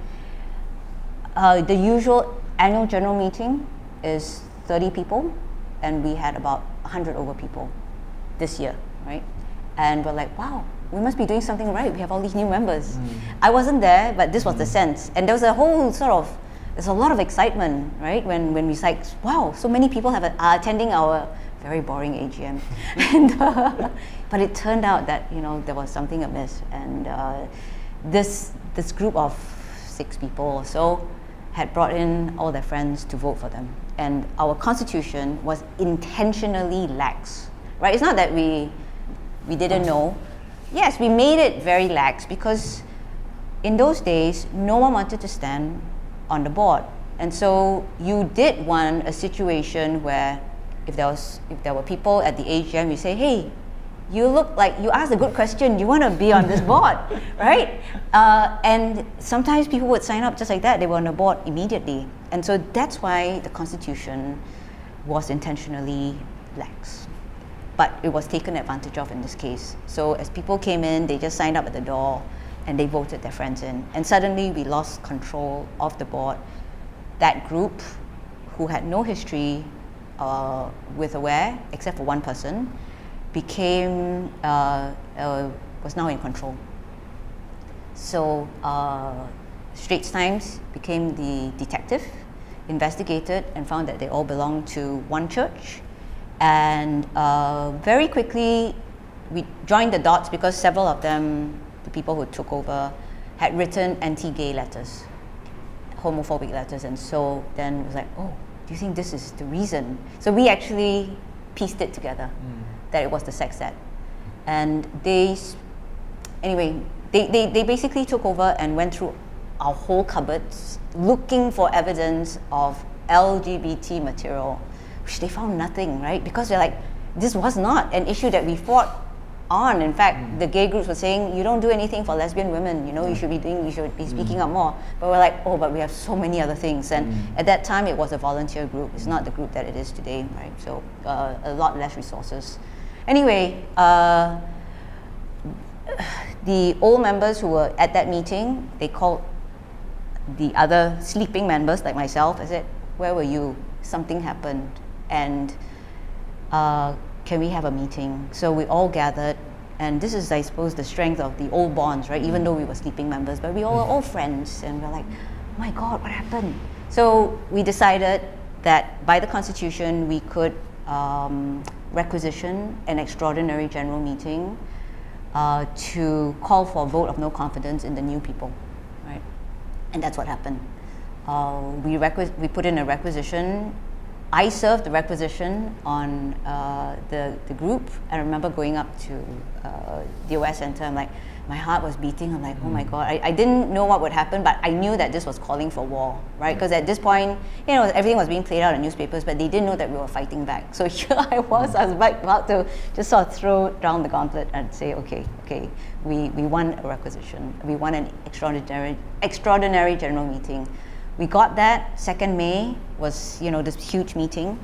The usual annual general meeting is 30 people, and we had about 100 over people this year, right? And we're like, wow, we must be doing something right. We have all these new members. I wasn't there, but this was the sense. And there was a whole there's a lot of excitement, right? When we like, wow, so many people are attending our very boring AGM. But it turned out that, there was something amiss. And this group of 6 people or so had brought in all their friends to vote for them. And our constitution was intentionally lax, right? It's not that we didn't know. Yes, we made it very lax because in those days, no one wanted to stand on the board. And so you did want a situation where if there were people at the AGM, you say, hey, you look like you asked a good question, you want to be on this board, right? And sometimes people would sign up just like that, they were on the board immediately. And so that's why the constitution was intentionally lax. But it was taken advantage of in this case. So as people came in, they just signed up at the door and they voted their friends in. And suddenly we lost control of the board. That group, who had no history with AWARE, except for one person, was now in control. So Straits Times became the detective, investigated and found that they all belonged to one church. And very quickly, we joined the dots because several of them, the people who took over, had written anti-gay letters, homophobic letters. And so then it was like, oh, do you think this is the reason? So we actually pieced it together, that it was the sex ed. And they basically took over and went through our whole cupboards looking for evidence of LGBT material, which they found nothing, right? Because they're like, this was not an issue that we fought on. In fact, the gay groups were saying, you don't do anything for lesbian women, you should be speaking up more. But we're like, oh, but we have so many other things. And at that time, it was a volunteer group. It's not the group that it is today, right? So a lot less resources. Anyway, the old members who were at that meeting, they called the other sleeping members like myself. I said, where were you? Something happened. And can we have a meeting? So we all gathered, and this is, I suppose, the strength of the old bonds, right? Even though we were sleeping members, but we all were all friends, and we're like, oh my God, what happened? So we decided that by the Constitution, we could requisition an extraordinary general meeting to call for a vote of no confidence in the new people, right? And that's what happened. We put in a requisition. I served the requisition on the group. I remember going up to the OS Center. I'm like, my heart was beating. I'm like, oh my God. I didn't know what would happen, but I knew that this was calling for war, right? Because at this point, everything was being played out in newspapers, but they didn't know that we were fighting back. So here I was about to just sort of throw down the gauntlet and say, okay, we won a requisition. We won an extraordinary general meeting. We got that. 2nd May was, this huge meeting,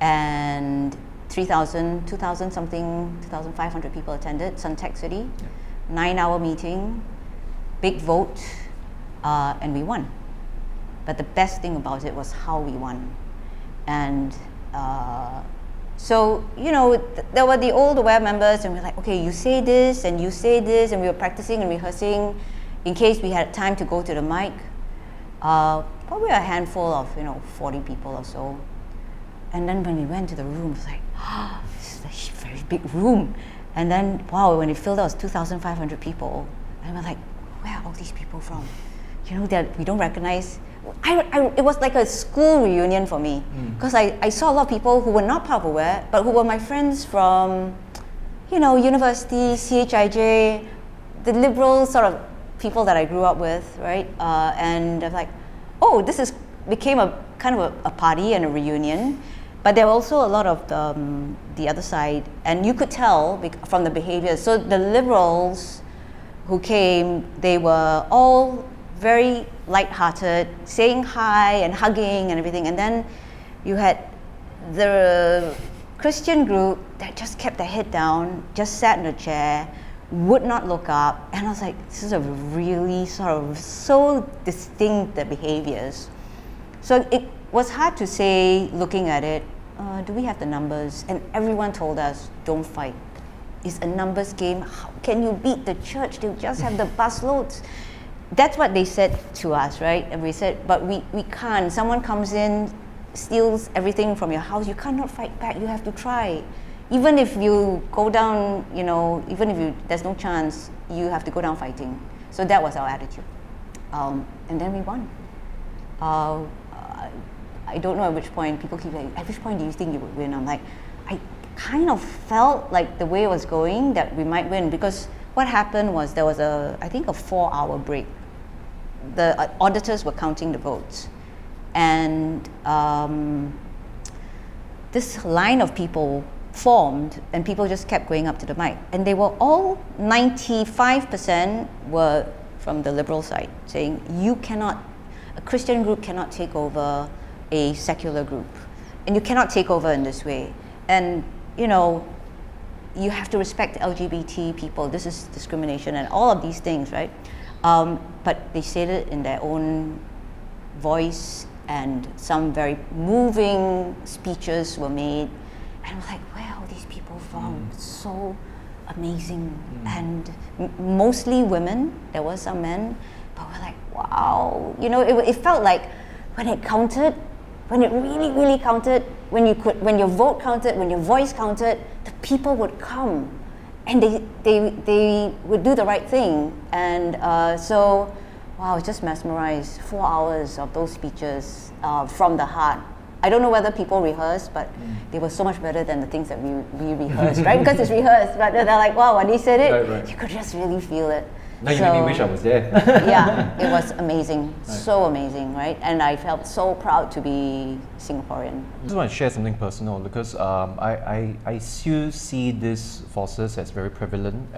and 2,500 people attended, Suntec City. 9-hour meeting, big vote, and we won. But the best thing about it was how we won. And so, there were the old AWARE members, and we're like, okay, you say this, and you say this, and we were practicing and rehearsing in case we had time to go to the mic. Probably a handful of 40 people or so. And then when we went to the room, it was like, this is a very big room. And then, wow, when it filled out, it was 2,500 people. And we're like, where are all these people from? That we don't recognize. It was like a school reunion for me. Because I saw a lot of people who were not part of AWARE, but who were my friends from, university, CHIJ, the liberal sort of people that I grew up with, right? And I was like, oh, became a kind of a party and a reunion. But there were also a lot of the other side, and you could tell from the behaviors. So the liberals who came, they were all very lighthearted, saying hi and hugging and everything. And then you had the Christian group that just kept their head down, just sat in a chair, would not look up, and I was like, this is a really sort of so distinct the behaviors. So it was hard to say, looking at it, do we have the numbers? And everyone told us, don't fight. It's a numbers game. How can you beat the church? They'll just have the busloads. That's what they said to us, right? And we said, but we can't. Someone comes in, steals everything from your house, you cannot fight back, you have to try. Even if you go down, even if there's no chance, you have to go down fighting. So that was our attitude. And then we won. I don't know at which point, people keep saying, at which point do you think you would win? I'm like, I kind of felt like the way it was going that we might win, because what happened was there was I think a 4-hour break. The auditors were counting the votes. And this line of people formed, and people just kept going up to the mic. And they were all, 95% were from the liberal side, saying, a Christian group cannot take over a secular group. And you cannot take over in this way. And, you have to respect LGBT people. This is discrimination and all of these things, right? But they said it in their own voice, and some very moving speeches were made. And I was like, wow, these people formed so amazing. And mostly women, there were some men, but we're like, wow. It felt like when it counted, when it really, really counted, when your vote counted, when your voice counted, the people would come, and they would do the right thing. And so, wow, I was just mesmerized. 4 hours of those speeches from the heart. I don't know whether people rehearsed, but they were so much better than the things that we rehearsed, right? Because it's rehearsed, but they're like, wow, when they said it, right. you could just really feel it. Now you made me wish I was there. Yeah, it was amazing, so amazing, right? And I felt so proud to be Singaporean. I just want to share something personal, because I still see these forces as very prevalent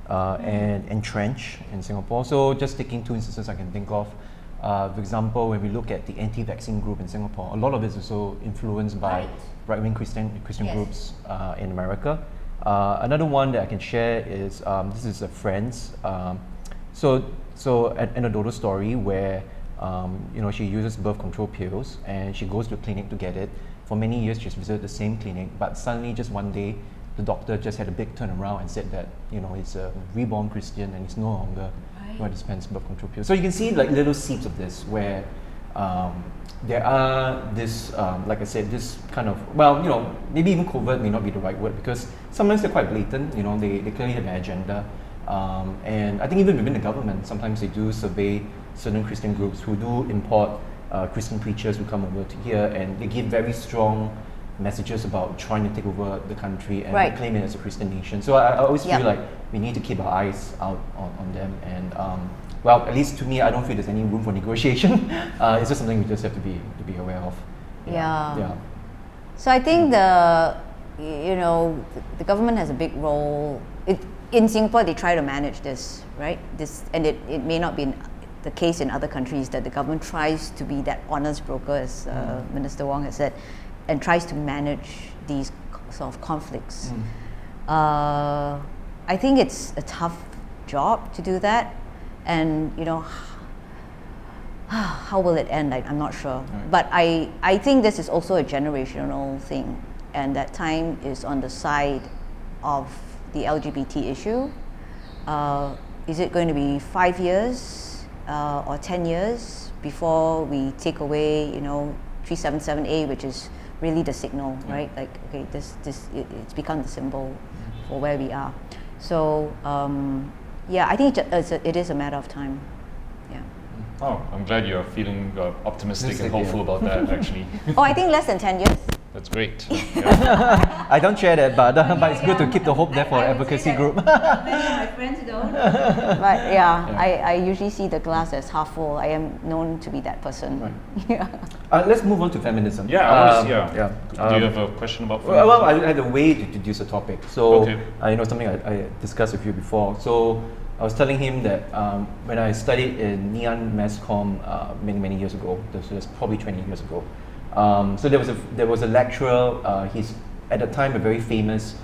and entrenched in Singapore. So just taking 2 instances I can think of. For example, when we look at the anti-vaccine group in Singapore, a lot of it is also influenced by right-wing Christian groups in America. Another one that I can share is, this is a friend's, so an anecdotal story where she uses birth control pills, and she goes to a clinic to get it. For many years she's visited the same clinic, but suddenly just one day the doctor just had a big turnaround and said that he's a reborn Christian and he's no longer going to dispense birth control pills. So you can see like little seeds of this where there are this, like I said, this kind of, maybe even covert may not be the right word, because sometimes they're quite blatant, they clearly have an agenda. And I think even within the government, sometimes they do survey certain Christian groups who do import Christian preachers who come over to here, and they give very strong messages about trying to take over the country and claim it as a Christian nation. So I always feel like we need to keep our eyes out on them. And at least to me, I don't feel there's any room for negotiation. It's just something we just have to be aware of. Yeah. So I think the government has a big role. In Singapore, they try to manage this, right? And it may not be the case in other countries that the government tries to be that honest broker, as Minister Wong has said, and tries to manage these sort of conflicts. I think it's a tough job to do that, and how will it end? I'm not sure. But I think this is also a generational thing, and that time is on the side of the LGBT issue. Is it going to be 5 years or 10 years before we take away 377A, which is really the signal, right? Like, okay, it's become the symbol for where we are. So I think it is a matter of time. Yeah. Oh, I'm glad you're feeling optimistic and hopeful about that, actually. I think less than 10 years. That's great. Yeah. I don't share that, but it's good to keep the hope there for advocacy group. Many of my friends don't. But I usually see the glass as half full. I am known to be that person. Right. Let's move on to feminism. Do you have a question about feminism? Well, I had a way to introduce the topic. So, something I discussed with you before. So, I was telling him that when I studied in Ngee Mass Comm many years ago, this was probably 20 years ago. So there was a lecturer. at the time, a very famous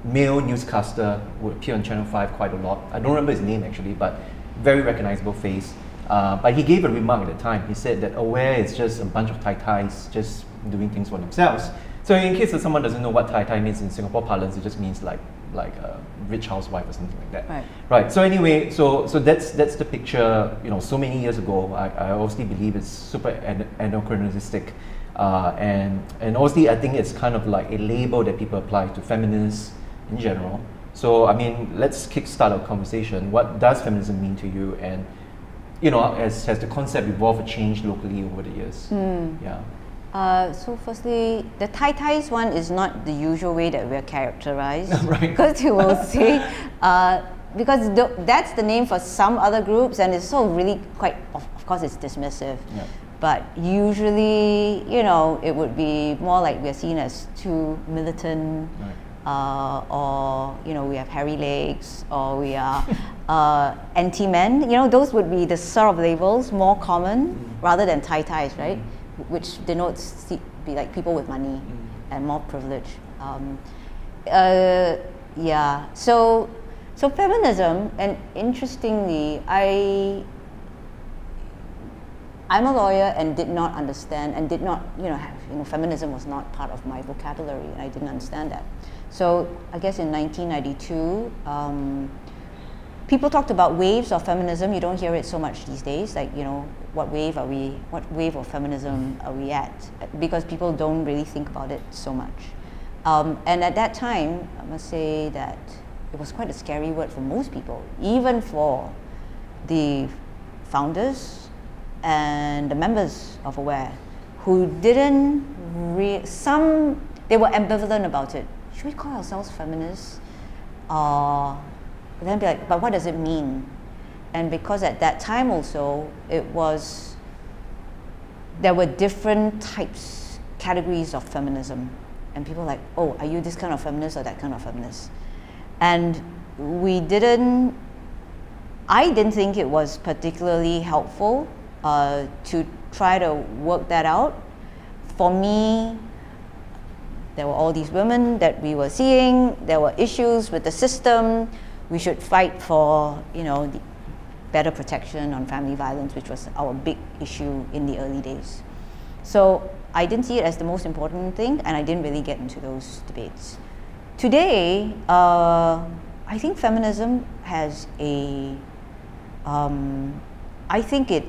male newscaster would appear on Channel 5 quite a lot. I don't remember his name actually, but very recognizable face. But he gave a remark at the time. He said that aware is just a bunch of tai-tais just doing things for themselves. So in case that someone doesn't know what tai-tai means in Singapore parlance, it just means like a rich housewife or something like that. Right. So anyway, so that's the picture. You know, so many years ago. I obviously believe it's super anachronistic, and obviously I think it's kind of like a label that people apply to feminists in general. So I mean, let's kickstart our conversation. What does feminism mean to you? And you know, has the concept evolved or changed locally over the years? Yeah. So firstly, the tai-tais one is not the usual way that we're characterized. Right. Because you will say, because that's the name for some other groups, and it's so really quite, of course it's dismissive. Yeah. But usually, you know, it would be more like we're seen as too militant, or, you know, we have hairy legs, or we are anti-men. You know, those would be the sort of labels more common rather than tai-tais, right? Which denotes be like people with money and more privilege. Yeah. So feminism, and interestingly, I'm a lawyer and did not understand and did not, feminism was not part of my vocabulary, and I didn't understand that. So I guess in 1992, people talked about waves of feminism. You don't hear it so much these days. Like, you know, what wave of feminism are we at? Because people don't really think about it so much. And at that time, I must say that it was quite a scary word for most people, even for the founders and the members of AWARE, who didn't they were ambivalent about it. Should we call ourselves feminists? Then be like, but what does it mean? And because at that time also, there were different categories of feminism. And people were like, oh, are you this kind of feminist or that kind of feminist? And I didn't think it was particularly helpful to try to work that out. For me, there were all these women that we were seeing, there were issues with the system. We should fight for, the better protection on family violence, which was our big issue in the early days. So I didn't see it as the most important thing, and I didn't really get into those debates. Today, I think feminism has I think it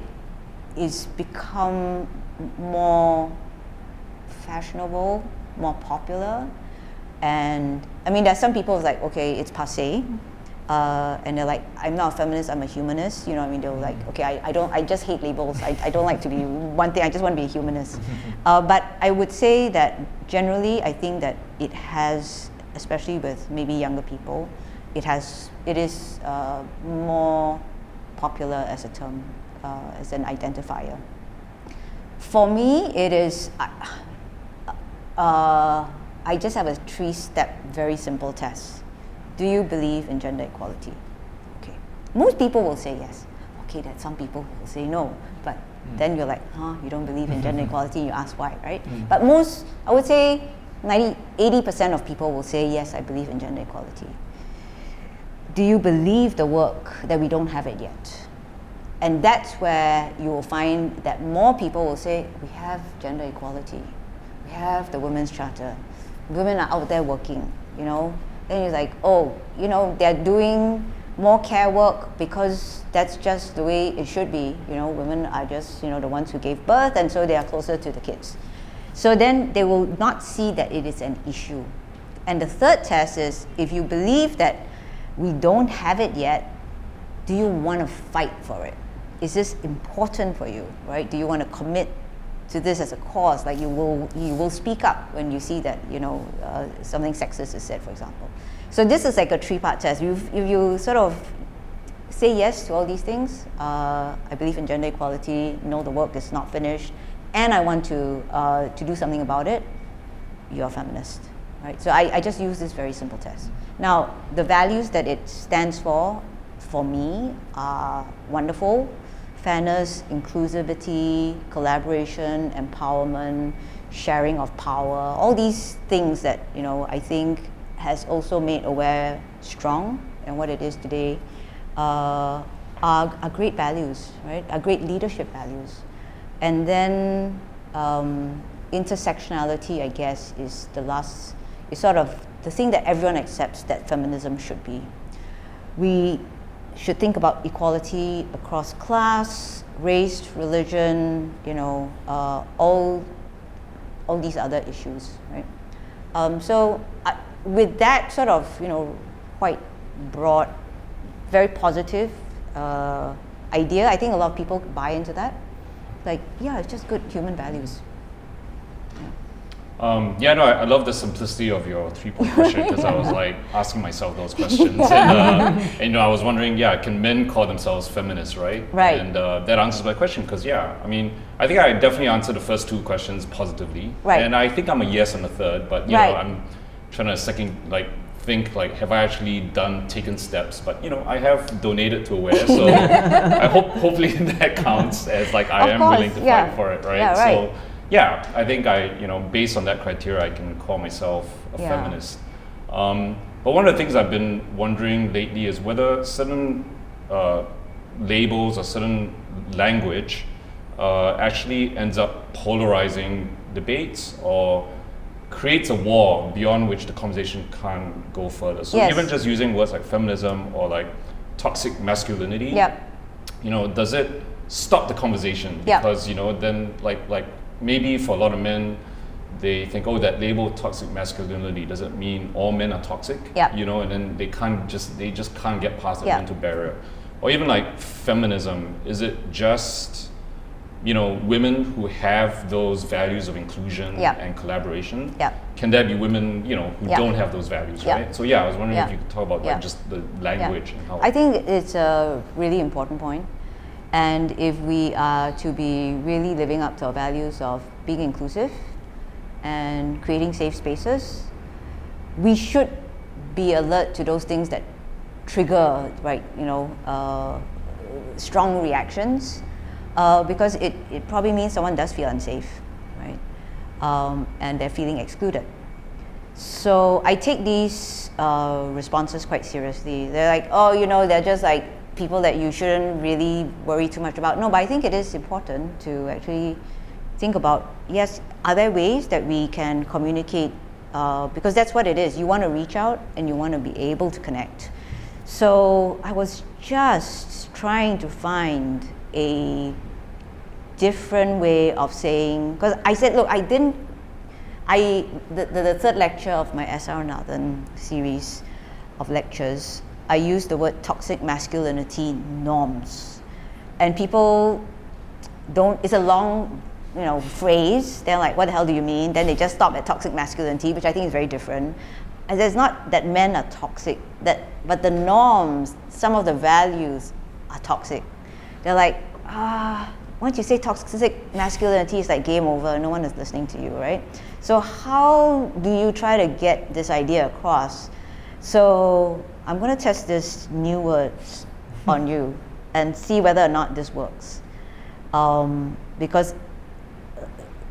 is become more fashionable, more popular, and I mean, there's some people who's like, okay, it's passé, and they're like, I'm not a feminist, I'm a humanist. You know what I mean? They're like, okay, I just hate labels. I don't like to be one thing. I just want to be a humanist. But I would say that generally, I think that it has, especially with maybe younger people, it is more popular as a term, as an identifier. For me, it is. I just have a 3-step, very simple test. Do you believe in gender equality? Okay. Most people will say yes. Okay, that some people will say no. But then you're like, you don't believe in gender equality, you ask why, right? But I would say 80% of people will say, yes, I believe in gender equality. Do you believe the work that we don't have it yet? And that's where you will find that more people will say, we have gender equality. We have the Women's Charter. Women are out there working, Then you're like, they're doing more care work because that's just the way it should be. Women are just, the ones who gave birth, and so they are closer to the kids. So then they will not see that it is an issue. And the third test is, if you believe that we don't have it yet, do you want to fight for it? Is this important for you, right? Do you want to commit to this as a cause? Like you will speak up when you see that something sexist is said, for example. So this is like a 3-part test. If you sort of say yes to all these things, I believe in gender equality, no, the work is not finished, and I want to do something about it, you're a feminist, right? So I just use this very simple test. Now, the values that it stands for me, are wonderful. Fairness, inclusivity, collaboration, empowerment, sharing of power, all these things that, you know, I think has also made Aware strong and what it is today, are great values, right? Are great leadership values. And then intersectionality, I guess, is sort of the thing that everyone accepts that feminism should be. We should think about equality across class, race, religion, you know, all these other issues, right? So with that sort of, you know, quite broad, very positive idea, I think a lot of people buy into that. Like, yeah, it's just good human values. I love the simplicity of your 3-point question, because I was like asking myself those questions, and you know, I was wondering, can men call themselves feminists, right? Right. And that answers my question, because I mean, I think I definitely answered the first 2 questions positively, right? And I think I'm a yes on the third, but you know, I'm trying to think have I actually taken steps? But you know, I have donated to Aware, so I hopefully that counts as like I am willing to fight for it, right? Yeah, right. So I think based on that criteria, I can call myself a feminist. But one of the things I've been wondering lately is whether certain labels or certain language actually ends up polarizing debates or creates a wall beyond which the conversation can't go further. So even just using words like feminism or like toxic masculinity, you know, does it stop the conversation? Because you know, then like maybe for a lot of men, they think, oh, that label toxic masculinity doesn't mean all men are toxic, you know, and then they just can't get past that mental barrier. Or even like feminism, is it just, you know, women who have those values of inclusion and collaboration? Can there be women, you know, who don't have those values, right? So I was wondering if you could talk about like just the language and how. I think it's a really important point. And if we are to be really living up to our values of being inclusive and creating safe spaces, we should be alert to those things that trigger, right, you know, strong reactions, because it probably means someone does feel unsafe, right? And they're feeling excluded. So I take these responses quite seriously. They're like, oh, you know, they're just like people that you shouldn't really worry too much about. No, but I think it is important to actually think about, yes, are there ways that we can communicate, because that's what it is. You want to reach out and you want to be able to connect. So I was just trying to find a different way of saying, because I said, look, the third lecture of my S.R. Nathan series of lectures, I used the word toxic masculinity norms. And people it's a long, you know, phrase. They're like, what the hell do you mean? Then they just stop at toxic masculinity, which I think is very different. And it's not that men are toxic, but the norms, some of the values are toxic. They're like, once you say toxic masculinity, it's like game over, no one is listening to you, right? So how do you try to get this idea across? So I'm going to test this new words on you and see whether or not this works. Because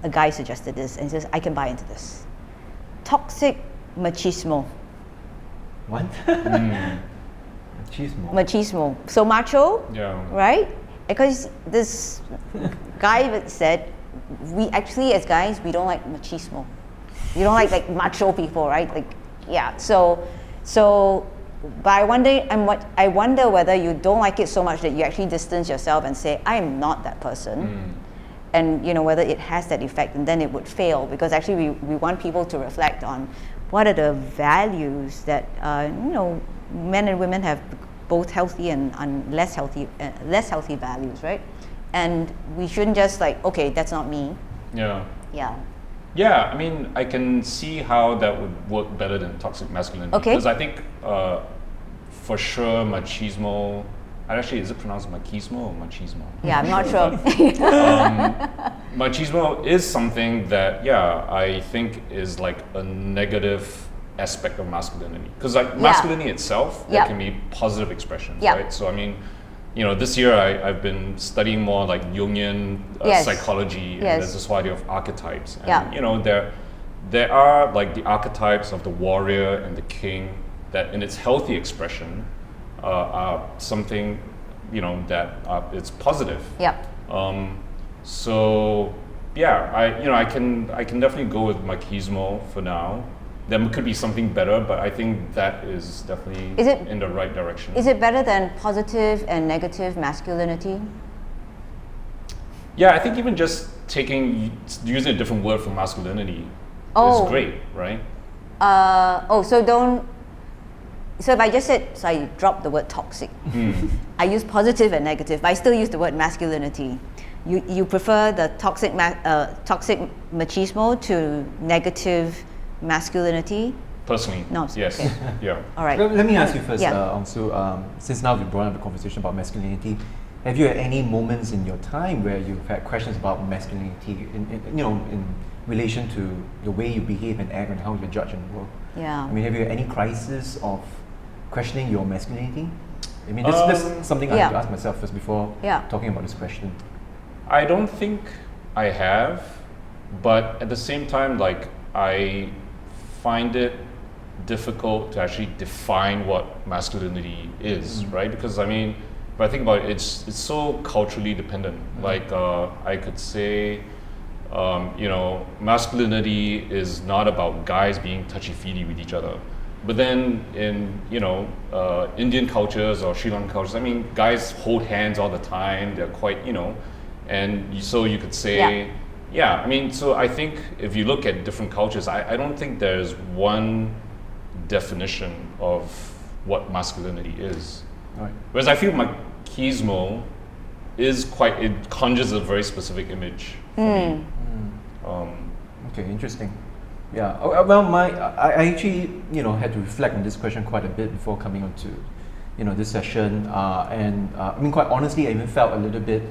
a guy suggested this and he says, I can buy into this. Toxic machismo. What? Machismo. So macho, right? Because this guy said, we actually as guys, we don't like machismo. We don't like macho people, right? But I wonder whether you don't like it so much that you actually distance yourself and say, I am not that person. And you know, whether it has that effect, and then it would fail, because actually we want people to reflect on what are the values that you know, men and women have both healthy and less healthy values, right? And we shouldn't just like, okay, that's not me. Yeah, I mean, I can see how that would work better than toxic masculinity. Okay. Because I think, for sure, machismo, actually, is it pronounced machismo or machismo? Yeah, I'm not sure. Machismo is something that, I think is like a negative aspect of masculinity. Because like masculinity itself, there can be positive expressions, right? So I mean, this year I've been studying more like Jungian Yes. psychology, and Yes. there's this idea of archetypes. And, Yeah. there are like the archetypes of the warrior and the king that, in its healthy expression, are something, that it's positive. Yeah. So yeah, I can definitely go with machismo for now. There could be something better, but I think that is definitely in the right direction. Is it better than positive and negative masculinity? Yeah, I think even just using a different word for masculinity is great, right? So if I just said, so I dropped the word toxic. I use positive and negative, but I still use the word masculinity. You prefer the toxic machismo to negative masculinity? Personally, No. yes. Okay. Yeah. All right. Let me ask you first, Yeah. Unsu, since now we've brought up the conversation about masculinity, have you had any moments in your time where you've had questions about masculinity in relation to the way you behave and act and how you're judged in the world? Yeah. I mean, have you had any crisis of questioning your masculinity? I mean, this is something I have to ask myself first before talking about this question. I don't think I have, but at the same time, like, I find it difficult to actually define what masculinity is, right? Because I mean, if I think about it, it's so culturally dependent. Like, I could say, masculinity is not about guys being touchy-feely with each other. But then in, Indian cultures or Sri Lankan cultures, I mean, guys hold hands all the time. They're quite, so you could say, I mean, so I think if you look at different cultures, I don't think there's one definition of what masculinity is. Right. Whereas I feel machismo it conjures a very specific image for me. Okay, interesting. Yeah. Well, I actually had to reflect on this question quite a bit before coming on to this session, and I mean, quite honestly, I even felt a little bit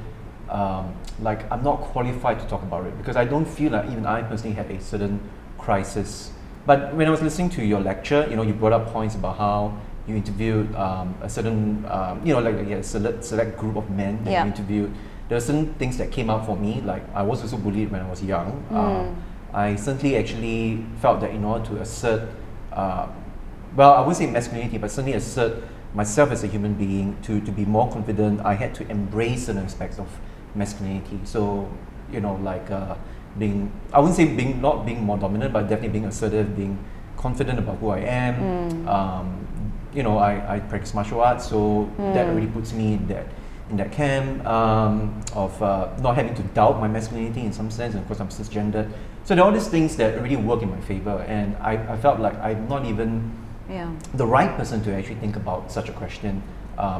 like I'm not qualified to talk about it because I don't feel like even I personally had a certain crisis. But when I was listening to your lecture, you brought up points about how you interviewed a certain, select group of men that you interviewed. There are certain things that came out for me, like I was also bullied when I was young. I certainly actually felt that in order to assert, I wouldn't say masculinity, but certainly assert myself as a human being, to be more confident, I had to embrace certain aspects of masculinity. So, I wouldn't say not being more dominant, but definitely being assertive, being confident about who I am. I practice martial arts, so that really puts me in that camp of not having to doubt my masculinity in some sense, and of course I'm cisgendered. So there are all these things that really work in my favor, and I felt like I'm not even the right person to actually think about such a question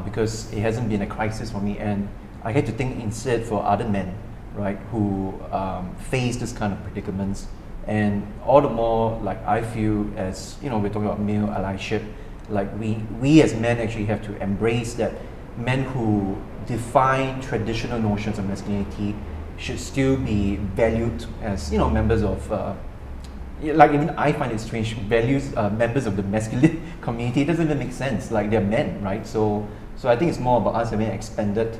because it hasn't been a crisis for me, and I had to think instead for other men, right, who face this kind of predicaments. And all the more, like, I feel as we're talking about male allyship, like we as men actually have to embrace that men who define traditional notions of masculinity should still be valued as members of like, even I find it strange, values members of the masculine community. It doesn't even make sense. Like, they're men, right? So I think it's more about us having an expanded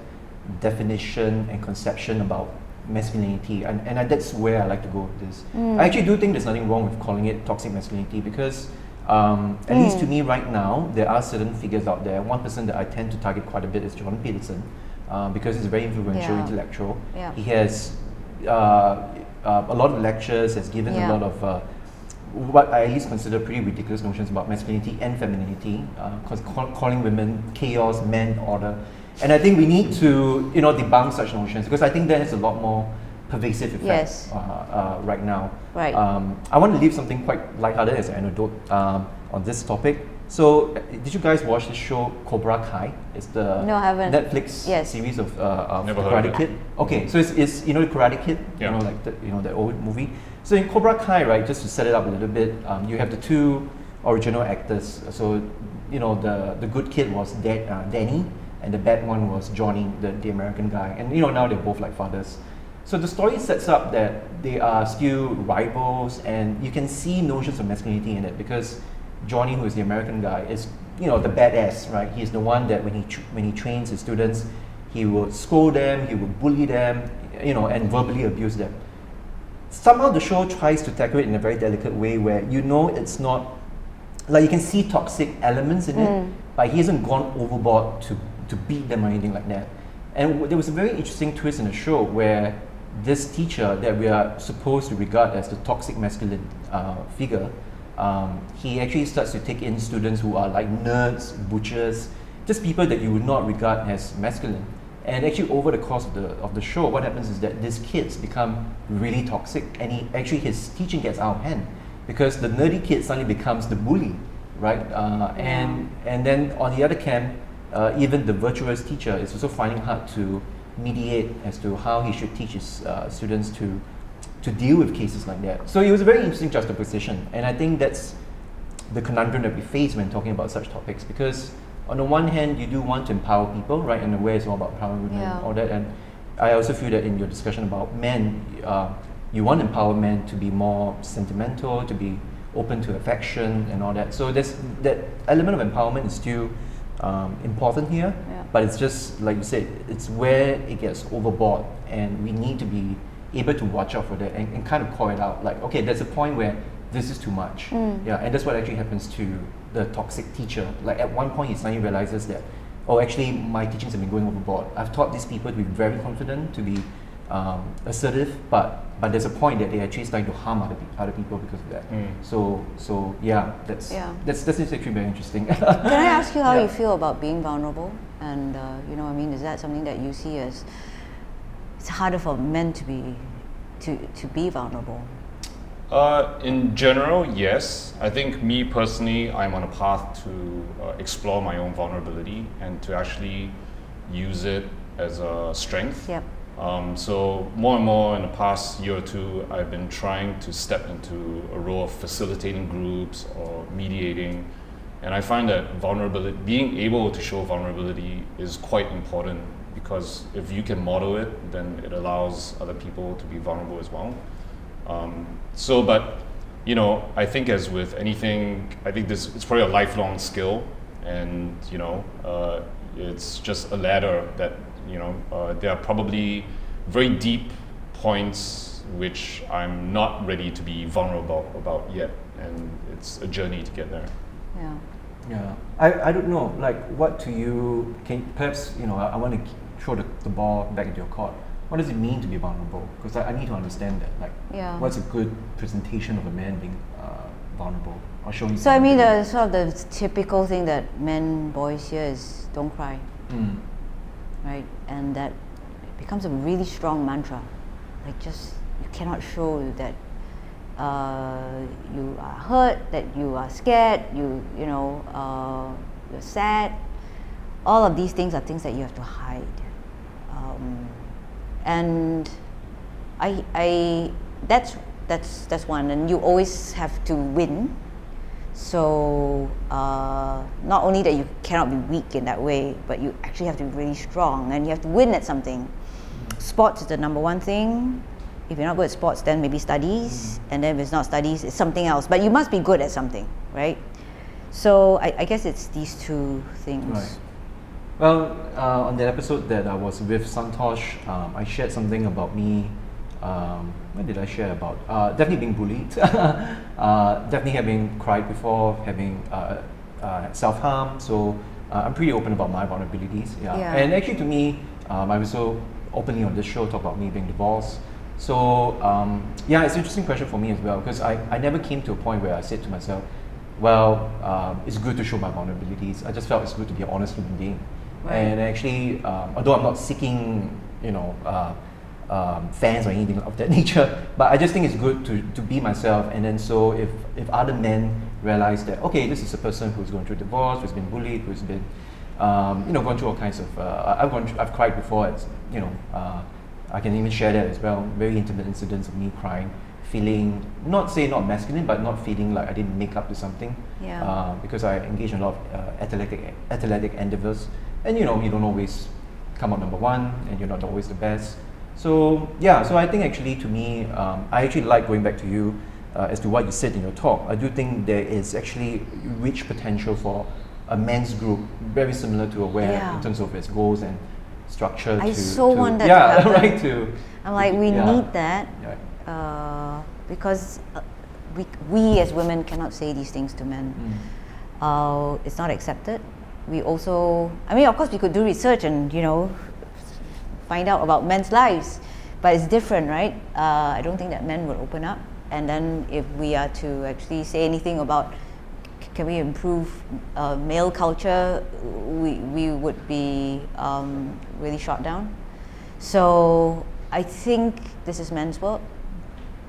definition and conception about masculinity, and that's where I like to go with this. I actually do think there's nothing wrong with calling it toxic masculinity because at least to me right now, there are certain figures out there. One person that I tend to target quite a bit is Jordan Peterson because he's a very influential intellectual. He has a lot of lectures, has given a lot of what I at least consider pretty ridiculous notions about masculinity and femininity, calling women chaos, men order. And I think we need to debunk such notions because I think that has a lot more pervasive effect right now. Right. I want to leave something quite lighthearted as an anecdote on this topic. So, did you guys watch the show Cobra Kai? It's the No, I haven't. Netflix series of Karate Kid. Okay, so it's the Karate Kid, like the old movie. So in Cobra Kai, right, just to set it up a little bit, you have the two original actors. So the good kid was Danny, and the bad one was Johnny, the American guy. And now they're both like fathers. So the story sets up that they are still rivals, and you can see notions of masculinity in it because Johnny, who is the American guy, is the badass, right? He's the one that when he trains his students, he will scold them, he will bully them, and verbally abuse them. Somehow the show tries to tackle it in a very delicate way where it's not, like you can see toxic elements in it, but he hasn't gone overboard to beat them or anything like that. And there was a very interesting twist in the show where this teacher that we are supposed to regard as the toxic masculine figure, he actually starts to take in students who are like nerds, butchers, just people that you would not regard as masculine. And actually over the course of the show, what happens is that these kids become really toxic, and his teaching gets out of hand because the nerdy kid suddenly becomes the bully, right? And then on the other camp, even the virtuous teacher is also finding hard to mediate as to how he should teach his students to deal with cases like that. So it was a very interesting juxtaposition, and I think that's the conundrum that we face when talking about such topics, because on the one hand, you do want to empower people, right? And the way it's all about empowering women and all that. And I also feel that in your discussion about men, you want to empower men to be more sentimental, to be open to affection and all that. So there's that element of empowerment is still important here, but it's just, like you said, it's where it gets overboard, and we need to be able to watch out for that and kind of call it out. Like, okay, there's a point where this is too much. Yeah, and that's what actually happens to the toxic teacher. Like at one point he suddenly realizes that, oh, actually my teachings have been going overboard. I've taught these people to be very confident, to be assertive, but there's a point that they actually starting to harm other people because of that. So yeah, that's actually very interesting. Can I ask you how you feel about being vulnerable? And is that something that you see as it's harder for men to be vulnerable? In general, yes. I think me personally, I'm on a path to explore my own vulnerability and to actually use it as a strength. Yep. So more and more in the past year or two, I've been trying to step into a role of facilitating groups or mediating. And I find that vulnerability, being able to show vulnerability is quite important, because if you can model it, then it allows other people to be vulnerable as well. But I think as with anything, I think it's probably a lifelong skill, and it's just a ladder that there are probably very deep points which I'm not ready to be vulnerable about yet, and it's a journey to get there. Yeah, I don't know, like what to you, perhaps I want to throw the ball back into your court. What does it mean to be vulnerable? Because I need to understand that. Like, what's a good presentation of a man being vulnerable or showing? So I mean, the sort of the typical thing that boys hear is "don't cry," right? And that becomes a really strong mantra. Like, just you cannot show that you are hurt, that you are scared, you're sad. All of these things are things that you have to hide. And that's one, and you always have to win. So not only that you cannot be weak in that way, but you actually have to be really strong, and you have to win at something. Sports is the number one thing. If you're not good at sports, then maybe studies, and then if it's not studies, it's something else. But you must be good at something, right? So I guess it's these two things. Right. Well, on that episode that I was with Santosh, I shared something about me. What did I share about? Definitely being bullied, definitely having cried before, having self-harm. So I'm pretty open about my vulnerabilities. And actually, to me, I was so openly on this show talk about me being divorced. So it's an interesting question for me as well, because I never came to a point where I said to myself, well, it's good to show my vulnerabilities. I just felt it's good to be an honest human being. Right. And actually, although I'm not seeking, fans or anything of that nature, but I just think it's good to be myself. And then so if other men realize that, okay, this is a person who's going through divorce, who's been bullied, who's been, gone through all kinds of, I've cried before. I can even share that as well. Very intimate incidents of me crying, feeling not masculine, but not feeling like I didn't make up to something. Because I engage in a lot of athletic endeavors, and you don't always come out number one, and you're not always the best. So I think actually to me, I actually like going back to you. as to what you said in your talk, I do think there is actually rich potential for a men's group, very similar to Aware in terms of its goals and structure. I so want that to happen. I'm like, we need that because we as women cannot say these things to men. It's not accepted. We also, I mean, of course we could do research and, you know, find out about men's lives, but it's different, right? I don't think that men would open up. And then if we are to actually say anything about can we improve male culture, we would be really shot down. So I think this is men's work,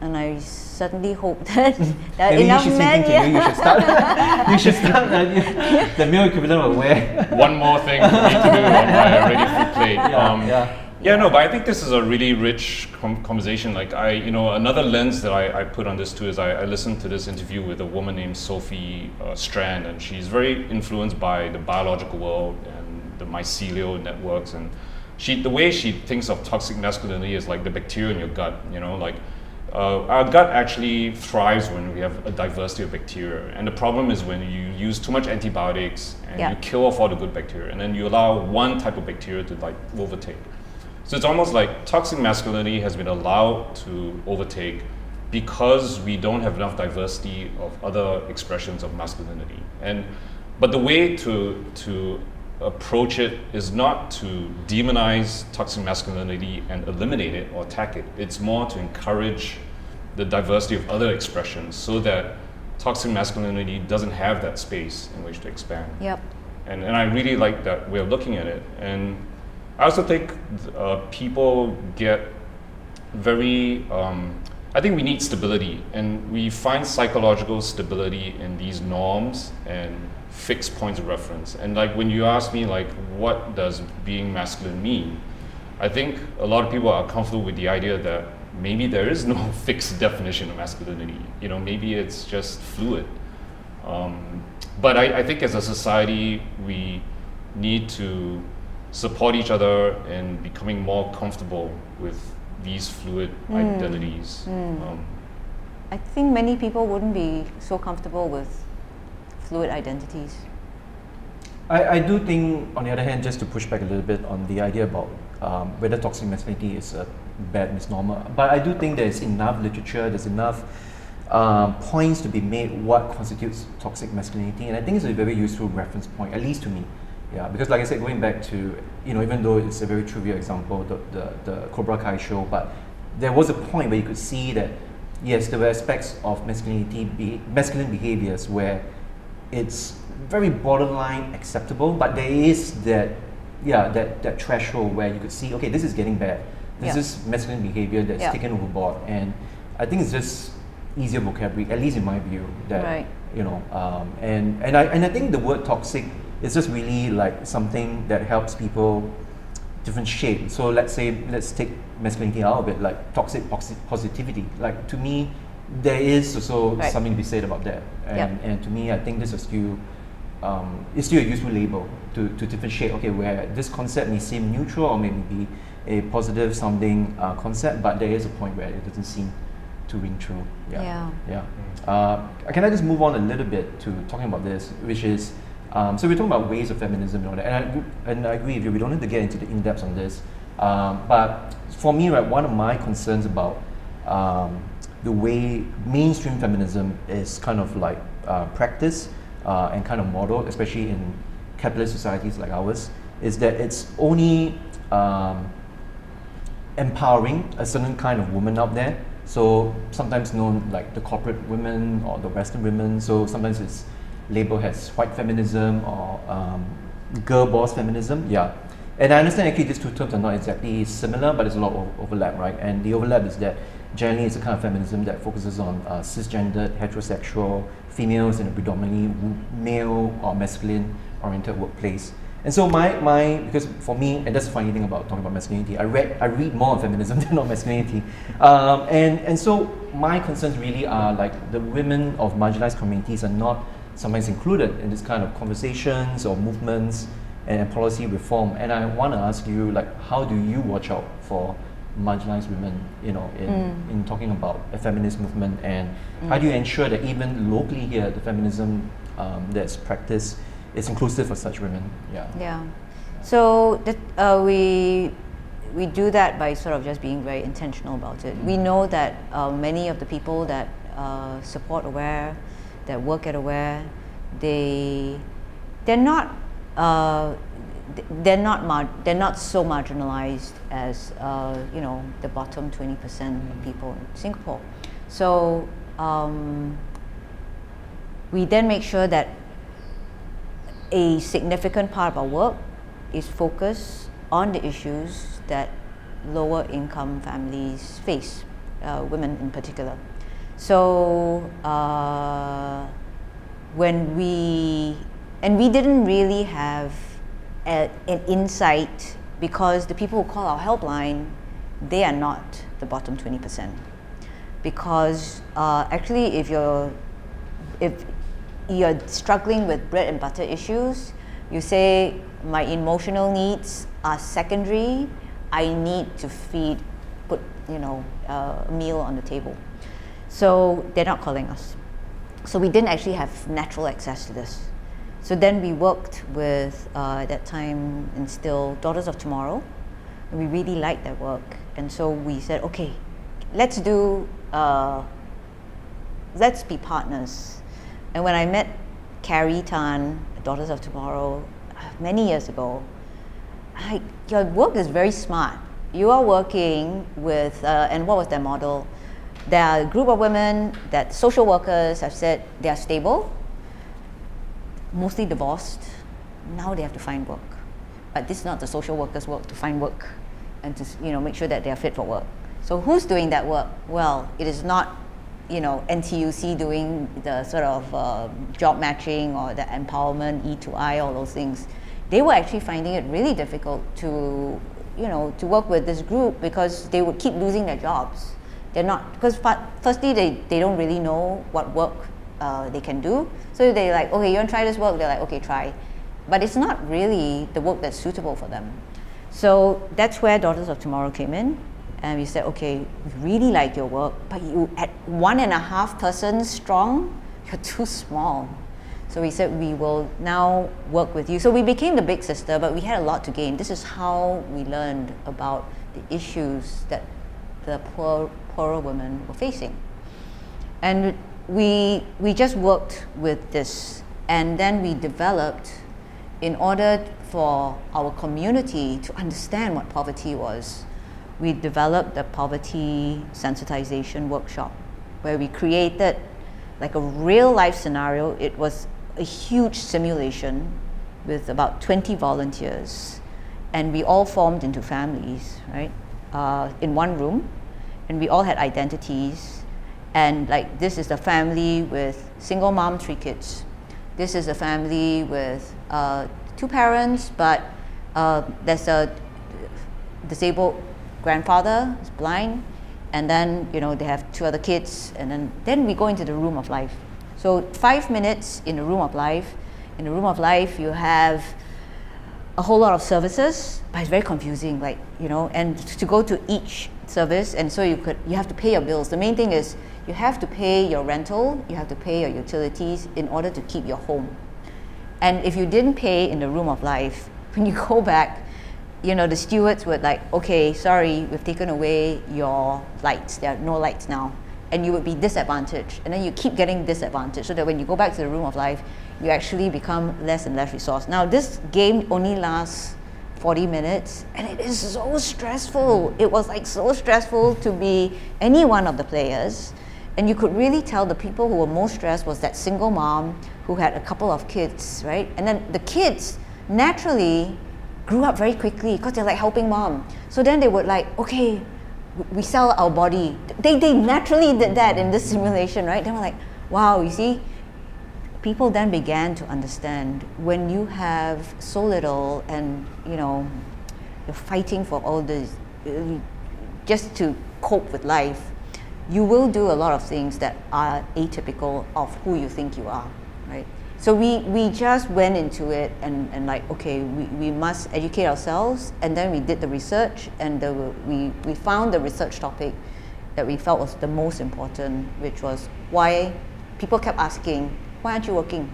and I certainly hope that enough men. You should start. You should start the male equivalent of Aware. One more thing for me to do on my already full plate. No, but I think this is a really rich conversation. Like another lens that I put on this too is I listened to this interview with a woman named Sophie Strand, and she's very influenced by the biological world and the mycelial networks, and the way she thinks of toxic masculinity is like the bacteria in your gut. You know, like our gut actually thrives when we have a diversity of bacteria, and the problem is when you use too much antibiotics and you kill off all the good bacteria, and then you allow one type of bacteria to like overtake. So it's almost like toxic masculinity has been allowed to overtake because we don't have enough diversity of other expressions of masculinity. But the way to approach it is not to demonize toxic masculinity and eliminate it or attack it. It's more to encourage the diversity of other expressions so that toxic masculinity doesn't have that space in which to expand. Yep. And I really like that way of looking at it. And I also think people get very, I think we need stability, and we find psychological stability in these norms and fixed points of reference. And like when you ask me like, what does being masculine mean? I think a lot of people are comfortable with the idea that maybe there is no fixed definition of masculinity. You know, maybe it's just fluid. But I think as a society, we need to support each other in becoming more comfortable with these fluid identities. I think many people wouldn't be so comfortable with fluid identities. I do think, on the other hand, just to push back a little bit on the idea about whether toxic masculinity is a bad misnomer, but I do think there's enough literature, there's enough points to be made what constitutes toxic masculinity, and I think it's a very useful reference point, at least to me. Yeah, because like I said, going back to, even though it's a very trivial example, the Cobra Kai show, but there was a point where you could see that, yes, there were aspects of masculine behaviors where it's very borderline acceptable, but there is that threshold where you could see, okay, this is getting bad. This is masculine behavior that's taken overboard, and I think it's just easier vocabulary, at least in my view. That and I think the word toxic is just really like something that helps people differentiate. So let's take masculinity out of it, like toxic positivity. Like to me, there is also something to be said about that, and to me, I think this is still it's still a useful label to differentiate. Okay, where this concept may seem neutral or maybe be a positive sounding concept, but there is a point where it doesn't seem to ring true. Can I just move on a little bit to talking about this, which is so we're talking about ways of feminism and all that, and I agree with you. We don't need to get into the in-depth on this, but for me, right, one of my concerns about the way mainstream feminism is kind of like practiced and kind of modeled, especially in capitalist societies like ours, is that it's only empowering a certain kind of woman out there. So sometimes known like the corporate women or the Western women. So sometimes it's labeled as white feminism or girl boss feminism. Yeah, and I understand actually these two terms are not exactly similar, but there's a lot of overlap, right? And the overlap is that generally it's a kind of feminism that focuses on cisgendered, heterosexual females in a predominantly male or masculine oriented workplace. And so because for me, and that's the funny thing about talking about masculinity, I read more on feminism than on masculinity. And so my concerns really are like the women of marginalized communities are not sometimes included in this kind of conversations or movements and policy reform. And I want to ask you, like, how do you watch out for marginalized women, in talking about a feminist movement, and how do you ensure that even locally here, the feminism that's practiced is inclusive for such women? Yeah. So we do that by sort of just being very intentional about it. We know that many of the people that support Aware, that work at Aware, they're not so marginalized as the bottom 20% of people in Singapore. So we then make sure that a significant part of our work is focused on the issues that lower income families face, women in particular. So we didn't really have an insight, because the people who call our helpline, they are not the bottom 20%. Because actually, if you're struggling with bread and butter issues, you say, my emotional needs are secondary, I need to put a meal on the table. So they're not calling us. So we didn't actually have natural access to this. So then we worked with, at that time, Instill Daughters of Tomorrow. And we really liked their work. And so we said, okay, let's be partners. And when I met Carrie Tan, Daughters of Tomorrow, many years ago, your work is very smart. You are working with, and what was their model? There are a group of women that social workers have said they are stable, mostly divorced. Now they have to find work. But this is not the social workers' work to find work and to make sure that they are fit for work. So who's doing that work? Well, it is not NTUC doing the sort of job matching or the empowerment, E2I, all those things. They were actually finding it really difficult to work with this group, because they would keep losing their jobs. They're not, because firstly, they don't really know what work they can do. So they're like, okay, you want to try this work? They're like, okay, try. But it's not really the work that's suitable for them. So that's where Daughters of Tomorrow came in. And we said, okay, we really like your work, but you at 1.5 persons strong, you're too small. So we said, we will now work with you. So we became the big sister, but we had a lot to gain. This is how we learned about the issues that the poorer women were facing. And we just worked with this, and then we developed, in order for our community to understand what poverty was, we developed the poverty sensitization workshop, where we created like a real life scenario. It was a huge simulation with about 20 volunteers, and we all formed into families, right, in one room, and we all had identities. And like, this is a family with single mom, 3 kids. This is a family with 2 parents, but there's a disabled grandfather who's blind, and then they have 2 other kids, and then we go into the room of life. So 5 minutes in the room of life. In the room of life, you have a whole lot of services, but it's very confusing, and to go to each service, and so you have to pay your bills. The main thing is you have to pay your rental, you have to pay your utilities in order to keep your home. And if you didn't pay in the room of life, when you go back, the stewards would like, okay, sorry, we've taken away your lights. There are no lights now. And you would be disadvantaged. And then you keep getting disadvantaged, so that when you go back to the room of life, you actually become less and less resourced. Now, this game only lasts 40 minutes, and it is so stressful. It was like so stressful to be any one of the players. And you could really tell the people who were most stressed was that single mom who had a couple of kids, right? And then the kids naturally grew up very quickly because they're like helping mom. So then they would like, okay, we sell our body. They naturally did that in this simulation, right? They were like, wow, you see? People then began to understand, when you have so little and you're fighting for all this just to cope with life, you will do a lot of things that are atypical of who you think you are, right? So we just went into it and like, okay, we must educate ourselves, and then we did the research, and we found the research topic that we felt was the most important, which was why people kept asking, why aren't you working?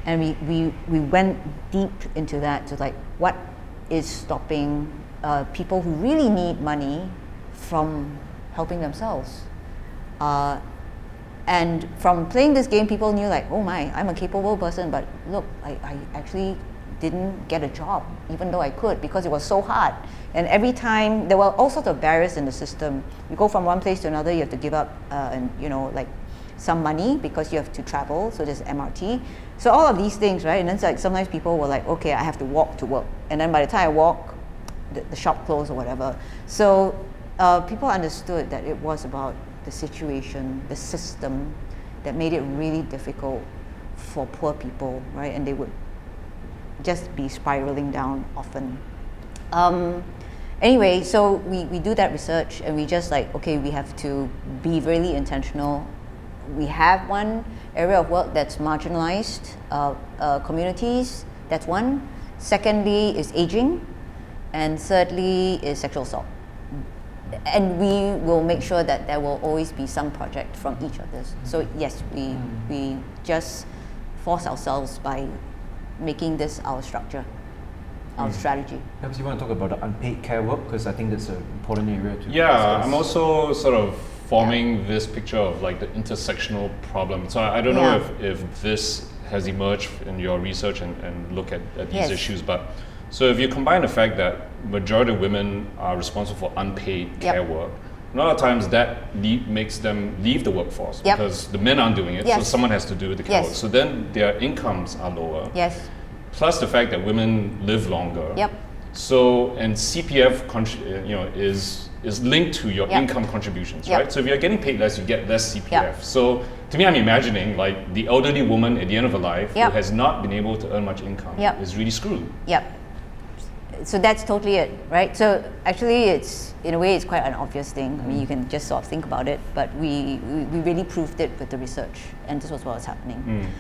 And we went deep into that, to like, what is stopping people who really need money from helping themselves? And from playing this game, people knew like, oh my, I'm a capable person, but look, I actually didn't get a job, even though I could, because it was so hard. And every time, there were all sorts of barriers in the system. You go from one place to another, you have to give up, and like some money because you have to travel, so there's MRT. So all of these things, right? And then it's like sometimes people were like, okay, I have to walk to work. And then by the time I walk, the shop closed or whatever. So people understood that it was about the situation, the system, that made it really difficult for poor people, right? And they would just be spiraling down often. Anyway, so we do that research, and we just like, okay, we have to be really intentional. We have one area of work that's marginalized communities, that's one. Secondly is aging, and thirdly is sexual assault. And we will make sure that there will always be some project from each of this. So yes, we just force ourselves by making this our structure, our strategy. Perhaps you want to talk about the unpaid care work, because I think that's an important area to Yeah, discuss. I'm also sort of forming this picture of like the intersectional problem. So I don't know if this has emerged in your research and look at these issues, but so if you combine the fact that majority of women are responsible for unpaid care work, a lot of times that makes them leave the workforce because the men aren't doing it, so someone has to do the care work. So then their incomes are lower. Plus the fact that women live longer. So, and CPF is linked to your income contributions, right? So if you're getting paid less, you get less CPF. So to me, I'm imagining like the elderly woman at the end of her life who has not been able to earn much income is really screwed. So that's totally it, right? So actually, it's in a way it's quite an obvious thing. I mean, you can just sort of think about it, but we really proved it with the research, and this was what was happening.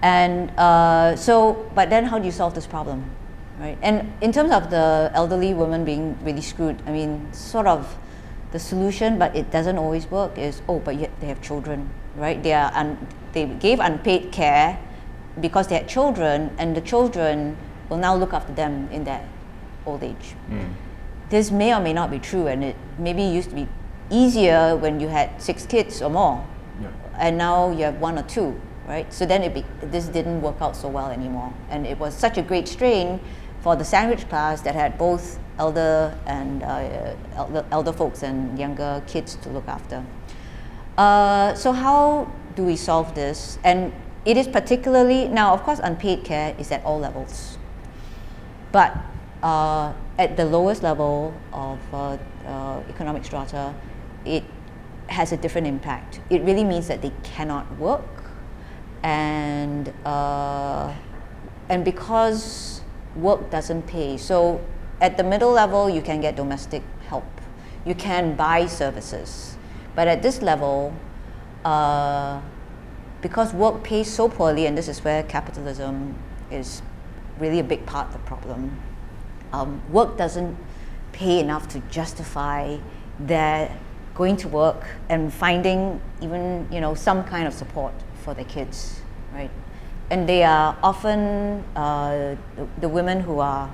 And but then how do you solve this problem, right? And in terms of the elderly women being really screwed, I mean, sort of the solution, but it doesn't always work, is, but yet they have children, right? They gave unpaid care because they had children, and the children will now look after them in their old age. This may or may not be true, and it maybe used to be easier when you had 6 kids or more, and now you have 1 or 2, right? So then this didn't work out so well anymore, and it was such a great strain for the sandwich class that had both elder folks and younger kids to look after. So how do we solve this? And it is particularly, now of course unpaid care is at all levels, but at the lowest level of economic strata, it has a different impact. It really means that they cannot work, and because work doesn't pay. So at the middle level, you can get domestic help. You can buy services. But at this level, because work pays so poorly, and this is where capitalism is really a big part of the problem, work doesn't pay enough to justify their going to work and finding even some kind of support for their kids, right? And they are often the women who are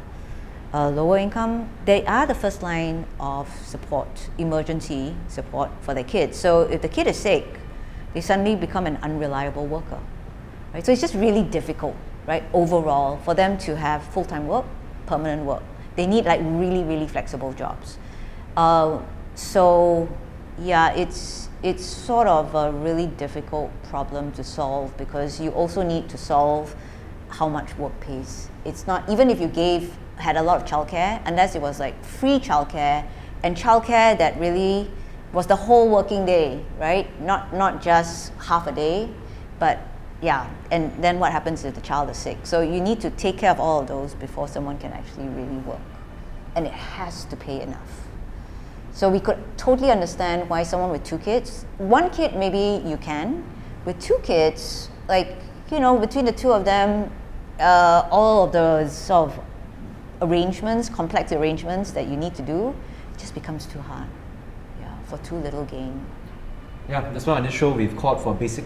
lower income. They are the first line of support, emergency support for their kids. So if the kid is sick, they suddenly become an unreliable worker, right? So it's just really difficult, right, overall, for them to have full-time work, permanent work. They need like really, really flexible jobs. So yeah, it's sort of a really difficult problem to solve, because you also need to solve how much work pays. It's not, even if you had a lot of childcare, unless it was like free childcare, and childcare that really was the whole working day, right? Not just half a day, but yeah, and then what happens if the child is sick? So you need to take care of all of those before someone can actually really work. And it has to pay enough. So we could totally understand why someone with 2 kids, 1 kid maybe you can, with 2 kids, like, between the two of them, all of the sort of arrangements, complex arrangements that you need to do, it just becomes too hard. Yeah, for too little gain. Yeah, that's why on this show we've called for basic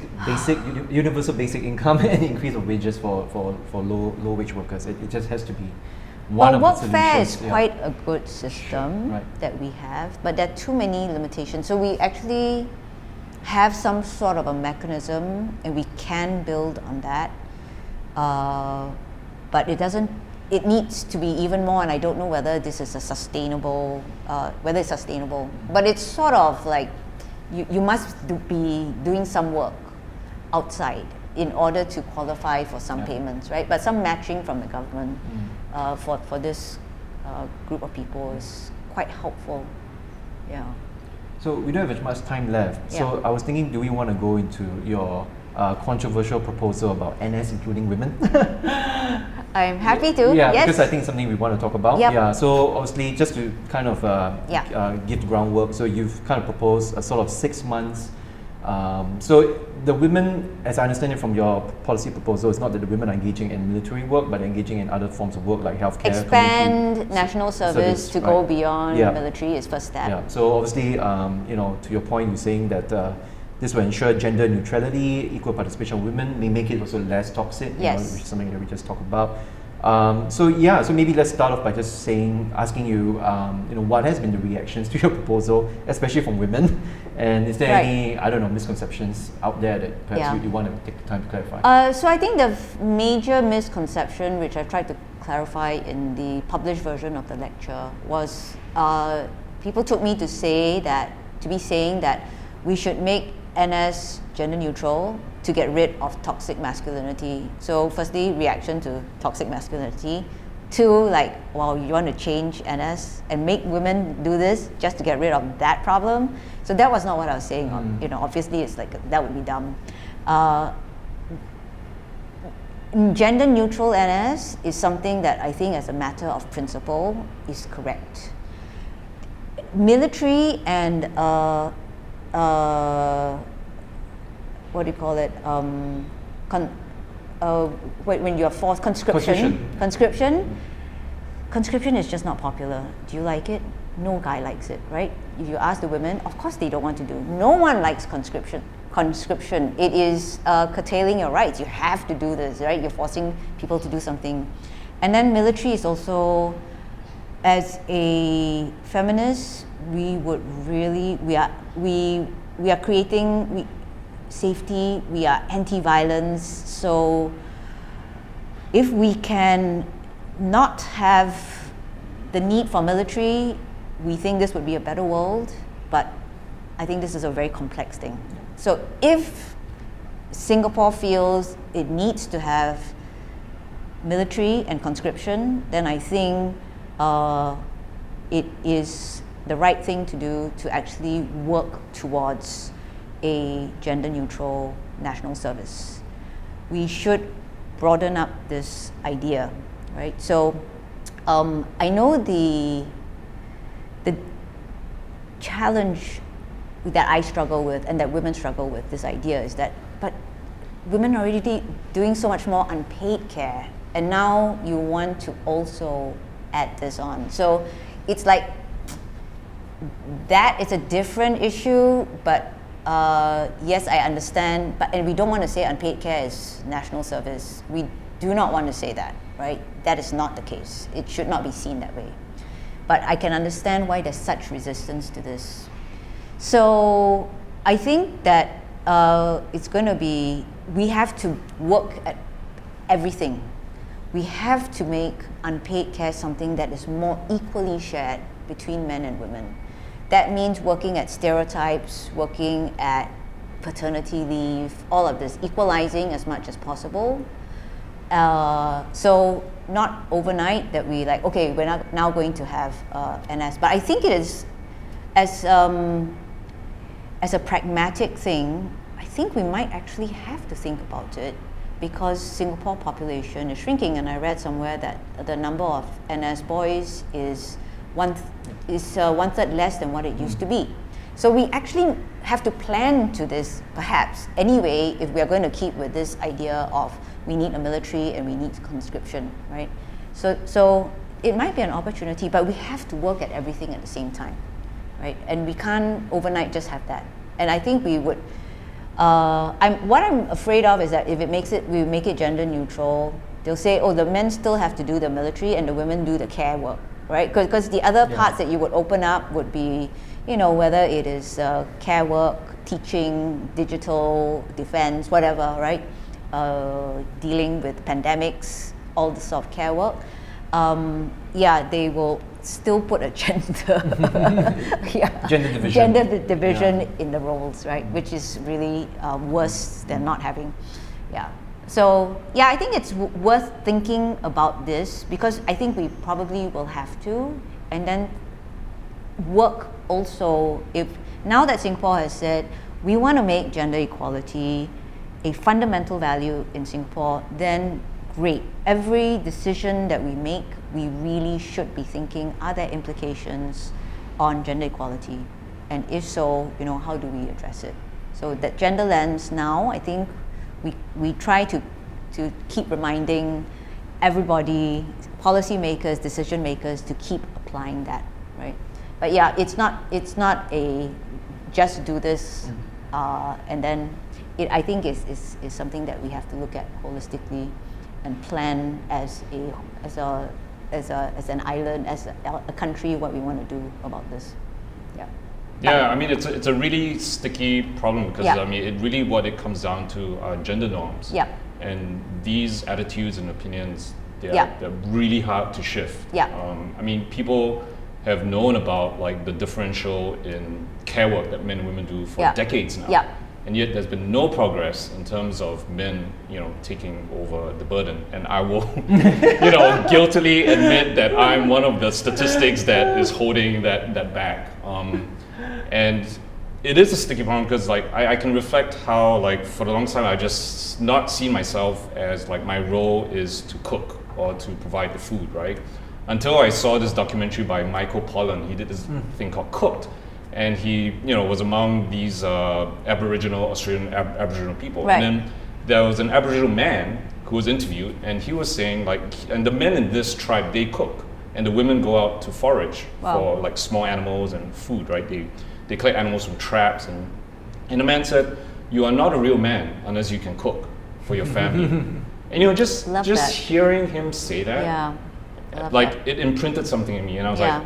universal basic income and increase of wages for low wage workers. It just has to be one of the solutions. Workfare is quite a good system that we have, but there are too many limitations. So we actually have some sort of a mechanism, and we can build on that. But it needs to be even more, and I don't know whether this is sustainable. But it's sort of like you must be doing some work outside in order to qualify for some payments, right? But some matching from the government for this group of people is quite helpful. Yeah. So we don't have much time left. So I was thinking, do we want to go into your controversial proposal about NS including women? I'm happy to. Yeah, yes. because I think it's something we want to talk about. Yep. Yeah. So obviously, just to kind of give the groundwork, so you've kind of proposed a sort of 6 months. So the women, as I understand it from your policy proposal, it's not that the women are engaging in military work, but engaging in other forms of work like healthcare. Expand national service to go beyond military is first step. Yeah. So obviously, to your point, you're saying that this will ensure gender neutrality, equal participation of women, may make it also less toxic, yes. Which is something that we just talked about. So maybe let's start off by just asking you, what has been the reactions to your proposal, especially from women, and is there any, misconceptions out there that perhaps you want to take the time to clarify? So I think the major misconception, which I've tried to clarify in the published version of the lecture, was people took me to saying that we should make NS gender neutral to get rid of toxic masculinity. So firstly, reaction to toxic masculinity. Two, you want to change NS and make women do this just to get rid of that problem. So that was not what I was saying. Obviously it's that would be dumb. Gender neutral NS is something that I think as a matter of principle is correct. Military and what do you call it? When you're forced, conscription. Conscription is just not popular. Do you like it? No guy likes it, right? If you ask the women, of course they don't want to do. No one likes conscription. It is curtailing your rights. You have to do this, right? You're forcing people to do something. And then military is also, as a feminist, we are creating safety, we are anti-violence, so if we can not have the need for military, we think this would be a better world, but I think this is a very complex thing. So if Singapore feels it needs to have military and conscription, then I think it is the right thing to do to actually work towards a gender-neutral national service. We should broaden up this idea, right? So I know the challenge that I struggle with and that women struggle with this idea is that, but women are already doing so much more unpaid care, and now you want to also add this on. So it's like that is a different issue, but yes, I understand, and we don't want to say unpaid care is national service. We do not want to say that, right? That is not the case. It should not be seen that way. But I can understand why there's such resistance to this. So I think that it's going to be, we have to work at everything. We have to make unpaid care something that is more equally shared between men and women. That means working at stereotypes, working at paternity leave, all of this, equalizing as much as possible. So not overnight that we okay, we're not now going to have NS, but I think it is as a pragmatic thing, I think we might actually have to think about it, because Singapore population is shrinking, and I read somewhere that the number of NS boys is one third less than what it used to be. So we actually have to plan to this, perhaps, anyway, if we are going to keep with this idea of we need a military and we need conscription, right? So it might be an opportunity, but we have to work at everything at the same time, right? And we can't overnight just have that. And I think we would, what I'm afraid of is that if we make it gender neutral, they'll say, oh, the men still have to do the military and the women do the care work, right? Because the other parts that you would open up would be, whether it is care work, teaching, digital, defense, whatever, right? Dealing with pandemics, all the sort of care work. They will still put a gender division in the roles, right? Which is really worse than not having. So I think it's worth thinking about this, because I think we probably will have to, and then work also, if now that Singapore has said we want to make gender equality a fundamental value in Singapore, then great. Every decision that we make, we really should be thinking, are there implications on gender equality? And if so, how do we address it? So that gender lens now, I think we try to keep reminding everybody, policymakers, decision makers, to keep applying that, right? But it's not a just do this and then I think is something that we have to look at holistically and plan as an island, as a country, what we want to do about this. I mean, it's a really sticky problem, because I mean, what it comes down to are gender norms. And these attitudes and opinions, they're really hard to shift. I mean, people have known about like the differential in care work that men and women do for decades now. And yet there's been no progress in terms of men, taking over the burden. And I will, guiltily admit that I'm one of the statistics that is holding that back. And it is a sticky problem, because like I can reflect how like for the long time I just not seen myself as like my role is to cook or to provide the food, right? Until I saw this documentary by Michael Pollan. He did this thing called Cooked. And he, was among these Australian Aboriginal people. Right. And then there was an Aboriginal man who was interviewed, and he was saying like, and the men in this tribe, they cook, and the women go out to forage for like small animals and food, right? They collect animals from traps, and the man said, "You are not a real man unless you can cook for your family." And just hearing him say that, it imprinted something in me, and I was like,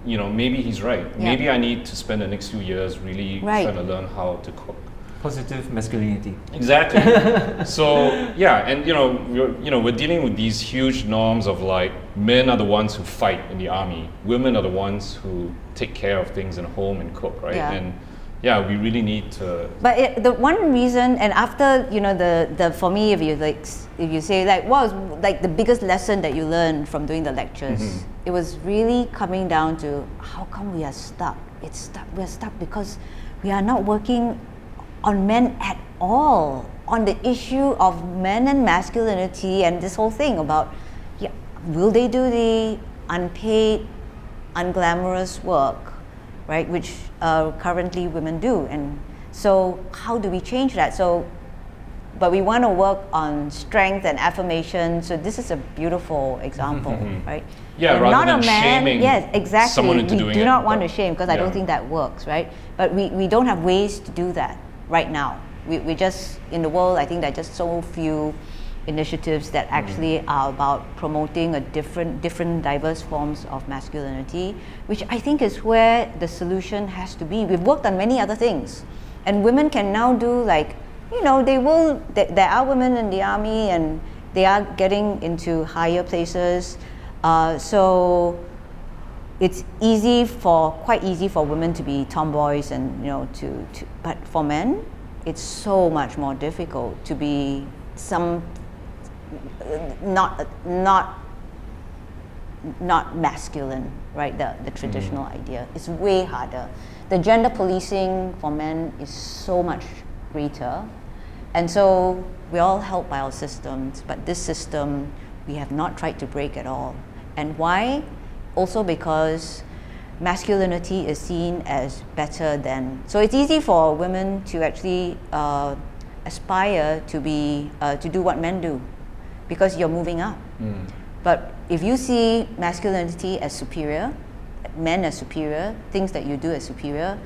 maybe he's right. Maybe I need to spend the next few years really trying to learn how to cook. Positive masculinity. Exactly. So and we're dealing with these huge norms of like, men are the ones who fight in the army, women are the ones who take care of things in home and cook, right? And we really need to. But the one reason, and after the for me, if you say like, what was like the biggest lesson that you learned from doing the lectures, it was really coming down to how come we are stuck. We're stuck because we are not working on men at all, on the issue of men and masculinity, and this whole thing about will they do the unpaid, unglamorous work, right, which currently women do. And so how do we change that? But we want to work on strength and affirmation. So this is a beautiful example, right? Rather than shaming someone into doing it. We do not want to shame, because I don't think that works, right? But we don't have ways to do that right now. We just, in the world, I think there are just so few initiatives that actually are about promoting a different diverse forms of masculinity, which I think is where the solution has to be. We've worked on many other things, and women can now do like, there are women in the army, and they are getting into higher places. So it's quite easy for women to be tomboys, and but for men, it's so much more difficult to be not masculine, right? The traditional idea. It's way harder. The gender policing for men is so much greater, and so we're all helped by our systems, but this system we have not tried to break at all. And why? Also because masculinity is seen as better than. So it's easy for women to actually aspire to be to do what men do, because you're moving up. But if you see masculinity as superior, men as superior, things that you do as superior,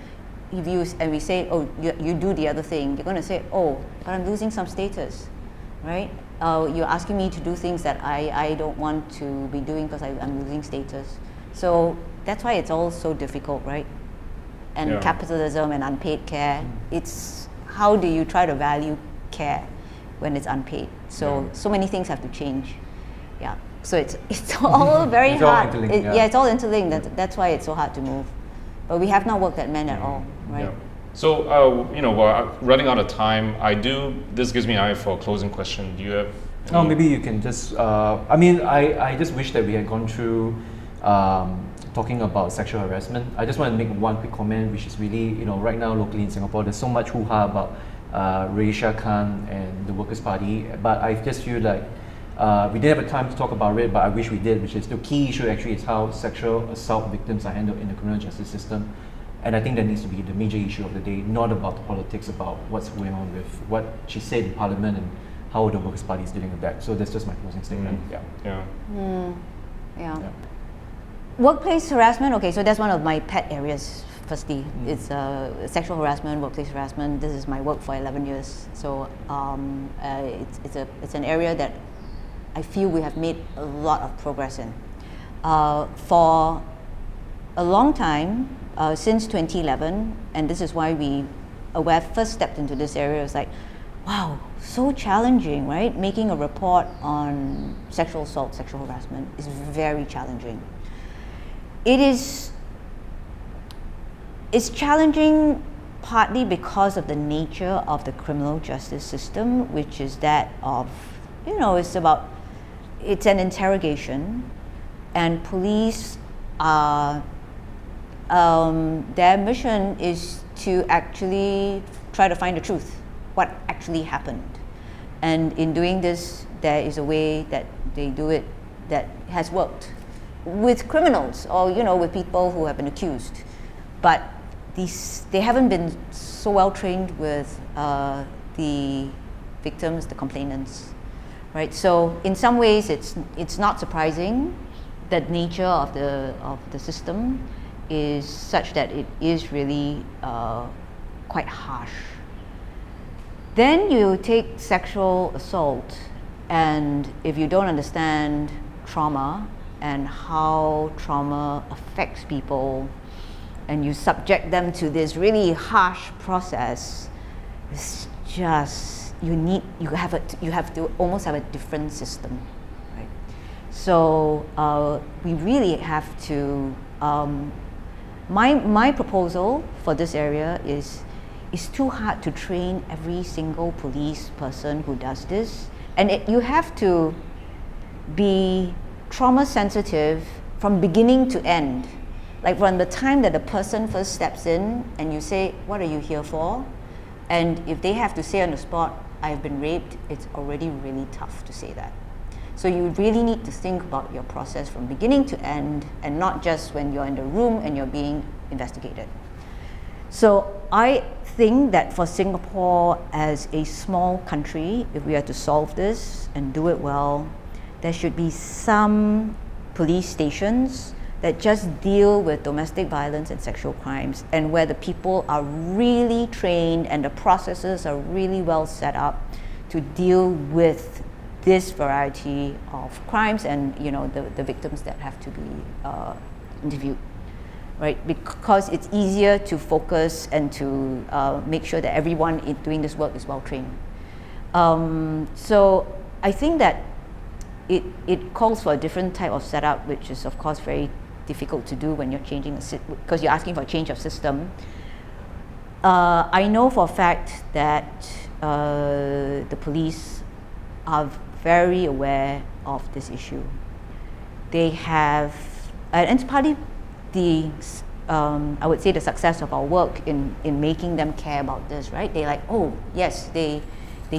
and we say, oh, you do the other thing, you're going to say, oh, but I'm losing some status, right? You're asking me to do things that I don't want to be doing because I'm losing status. So that's why it's all so difficult, right? And capitalism and unpaid care, it's how do you try to value care when it's unpaid? So many things have to change. Yeah. So it's all very it's all hard. interlinked, It's all interlinked. That's why it's so hard to move. But we have not worked at men at all, right? Yeah. So, we're running out of time. This gives me an eye for a closing question. Do you have Oh, maybe you can just, I just wish that we had gone through talking about sexual harassment. I just want to make one quick comment, which is really, right now locally in Singapore, there's so much hoo-ha about Raisha Khan and the Workers' Party, but I just feel like we didn't have a time to talk about it, but I wish we did, which is the key issue actually is how sexual assault victims are handled in the criminal justice system. And I think that needs to be the major issue of the day, not about the politics, about what's going on with what she said in Parliament and how the Workers' Party is dealing with that. So that's just my closing statement. Yeah. Workplace harassment, okay, so that's one of my pet areas. Firstly, it's sexual harassment, workplace harassment. This is my work for 11 years. So it's an area that I feel we have made a lot of progress in. For a long time, since 2011, and this is why when I first stepped into this area, it was like, wow, so challenging, right? Making a report on sexual assault, sexual harassment is very challenging. It's challenging partly because of the nature of the criminal justice system, which is that of, it's an interrogation, and police are, their mission is to actually try to find the truth, what actually happened. And in doing this, there is a way that they do it that has worked with criminals or, with people who have been accused. But they haven't been so well trained with the victims, the complainants, right? So in some ways, it's not surprising that nature of the system is such that it is really quite harsh. Then you take sexual assault, and if you don't understand trauma and how trauma affects people, and you subject them to this really harsh process, it's just you have to almost have a different system, right? So we really have to. My proposal for this area is it's too hard to train every single police person who does this, and you have to be trauma sensitive from beginning to end. Like from the time that the person first steps in and you say, what are you here for? And if they have to say on the spot, I've been raped, it's already really tough to say that. So you really need to think about your process from beginning to end, and not just when you're in the room and you're being investigated. So I think that for Singapore as a small country, if we are to solve this and do it well, there should be some police stations that just deal with domestic violence and sexual crimes, and where the people are really trained and the processes are really well set up to deal with this variety of crimes and the victims that have to be interviewed, right? Because it's easier to focus and to make sure that everyone doing this work is well trained. So I think that it calls for a different type of setup, which is of course very difficult to do when you're changing because you're asking for a change of system. I know for a fact that the police are very aware of this issue. They have, and it's partly I would say the success of our work in making them care about this, right? They like, oh yes, they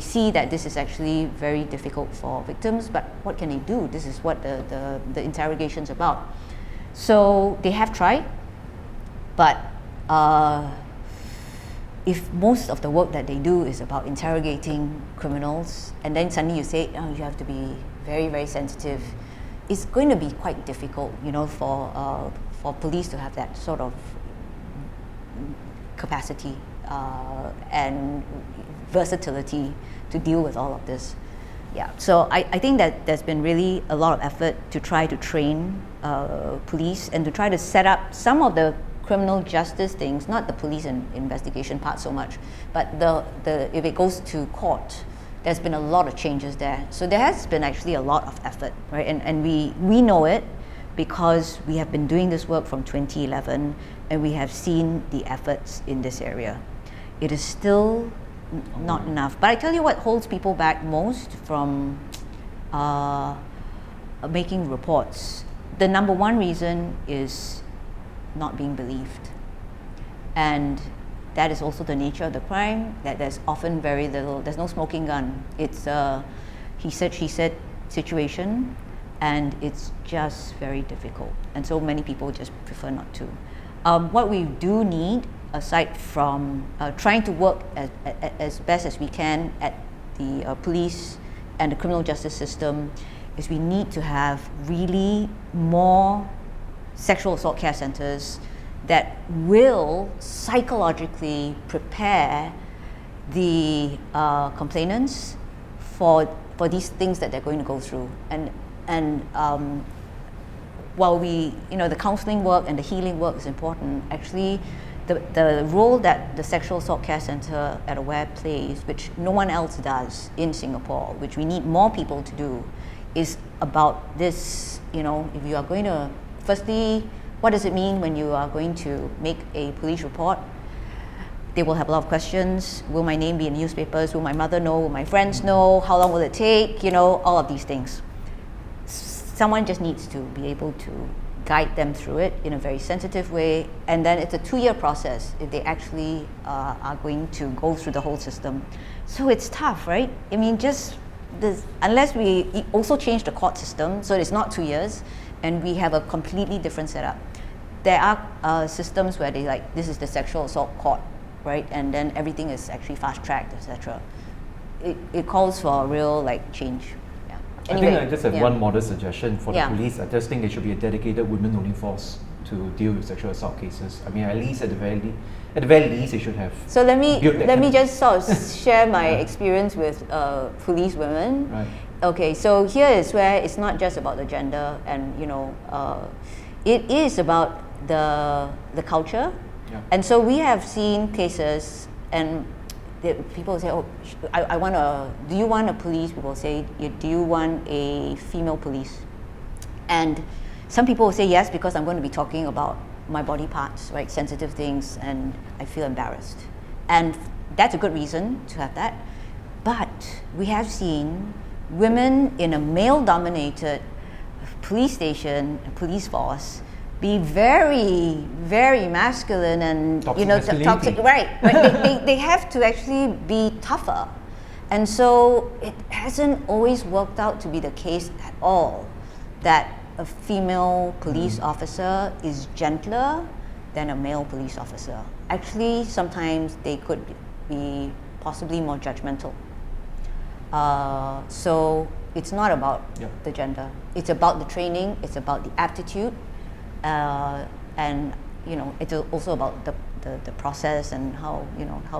see that this is actually very difficult for victims, but what can they do? This is what the interrogation's about. So they have tried, But if most of the work that they do is about interrogating criminals, and then suddenly you say, oh, you have to be very, very sensitive, it's going to be quite difficult, for police to have that sort of capacity and versatility to deal with all of this. Yeah, so I think that there's been really a lot of effort to try to train police and to try to set up some of the criminal justice things, not the police and investigation part so much, but if it goes to court, there's been a lot of changes there. So there has been actually a lot of effort, right? And we know it because we have been doing this work from 2011 and we have seen the efforts in this area. It is still not enough. But I tell you what holds people back most from making reports. The number one reason is not being believed. And that is also the nature of the crime, that there's often very little, there's no smoking gun. It's a he said, she said situation, and it's just very difficult. And so many people just prefer not to. What we do need, aside from trying to work as best as we can at the police and the criminal justice system, is we need to have really more sexual assault care centers that will psychologically prepare the complainants for these things that they're going to go through. And while the counselling work and the healing work is important, actually the role that the sexual assault care center at Aware plays, which no one else does in Singapore, which we need more people to do, is about this, if you are going to, firstly, what does it mean when you are going to make a police report? They will have a lot of questions. Will my name be in newspapers? Will my mother know? Will my friends know? How long will it take? All of these things. Someone just needs to be able to guide them through it in a very sensitive way. And then it's a 2-year process if they actually are going to go through the whole system. So it's tough, right? I mean, unless we also change the court system so it's not 2 years, and we have a completely different setup. There are systems where this is the sexual assault court, right? And then everything is actually fast-tracked, etc. It calls for a real change. Yeah. Anyway, I think I just have one modest suggestion for the police. I just think there should be a dedicated women-only force to deal with sexual assault cases. I mean, at the very least, they should have. So let me just sort of share my experience with police women. Right. Okay, so here is where it's not just about the gender, and it is about the culture. Yeah. And so we have seen cases, and people say, "Oh, do you want a police?" People say, "Do you want a female police?" And some people will say yes because I'm going to be talking about my body parts, right, sensitive things, and I feel embarrassed, and that's a good reason to have that. But we have seen women in a male-dominated police station, police force, be very, very masculine and toxic. Right? They have to actually be tougher, and so it hasn't always worked out to be the case at all that a female police officer is gentler than a male police officer. Actually, sometimes they could be possibly more judgmental. So it's not about the gender. It's about the training. It's about the aptitude, and it's also about the process and how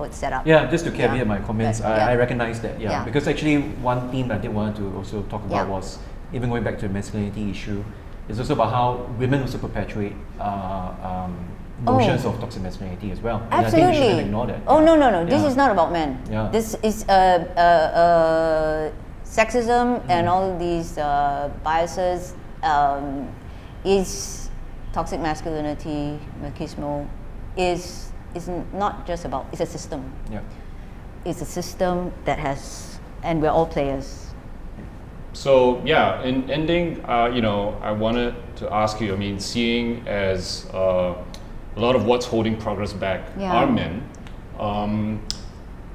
it's set up. Yeah, just to caveat my comments, I recognize that. Yeah. Because actually one theme I did want to also talk about was, even going back to the masculinity issue, is also about how women also perpetuate notions of toxic masculinity as well. And Absolutely. I think we shouldn't ignore that. Oh, no. This is not about men. Yeah. This is sexism and all these biases is toxic masculinity, machismo, is not just about, it's a system. Yeah. It's a system that has, and we're all players. So in ending, I wanted to ask you, seeing as a lot of what's holding progress back are men,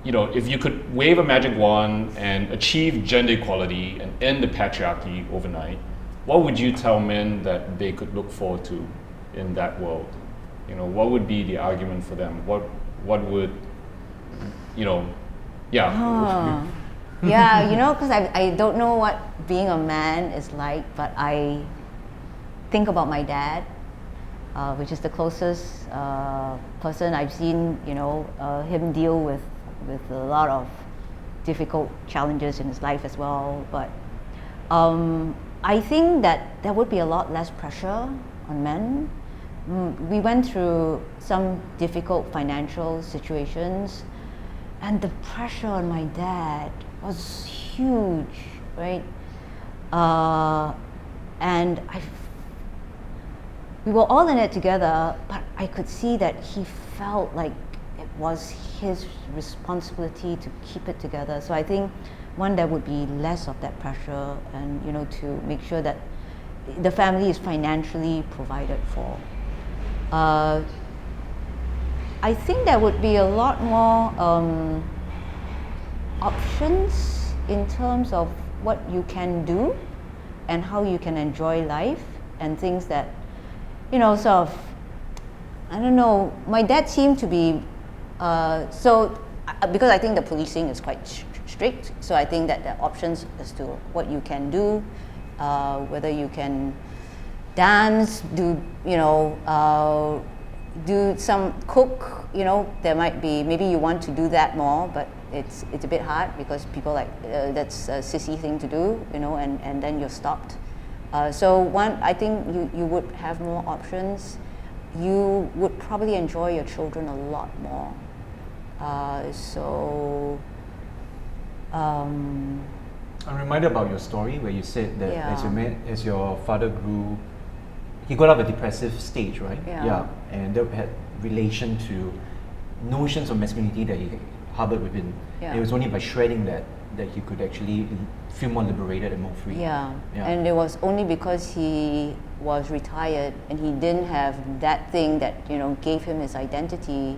if you could wave a magic wand and achieve gender equality and end the patriarchy overnight, what would you tell men that they could look forward to in that world? what would be the argument for them? What would, yeah. Yeah, because I don't know what being a man is like, but I think about my dad, which is the closest person I've seen, him deal with a lot of difficult challenges in his life as well. But I think that there would be a lot less pressure on men. We went through some difficult financial situations, and the pressure on my dad was huge, right? And we were all in it together, but I could see that he felt like it was his responsibility to keep it together. So I think there would be less of that pressure, and to make sure that the family is financially provided for. I think there would be a lot more options in terms of what you can do and how you can enjoy life, and things that, sort of, I don't know, my dad seemed to be, because I think the policing is quite strict, so I think that there are options as to what you can do, whether you can dance, do some cook, there might be, maybe you want to do that more, but it's a bit hard because people that's a sissy thing to do, and then you're stopped. So I think you would have more options. You would probably enjoy your children a lot more. I'm reminded about your story where you said that Yeah. as your father grew, he got out of a depressive stage, right? Yeah. And that had relation to notions of masculinity that he harbored within. Yeah. And it was only by shredding that he could actually feel more liberated and more free. Yeah, and it was only because he was retired and he didn't have that thing that gave him his identity.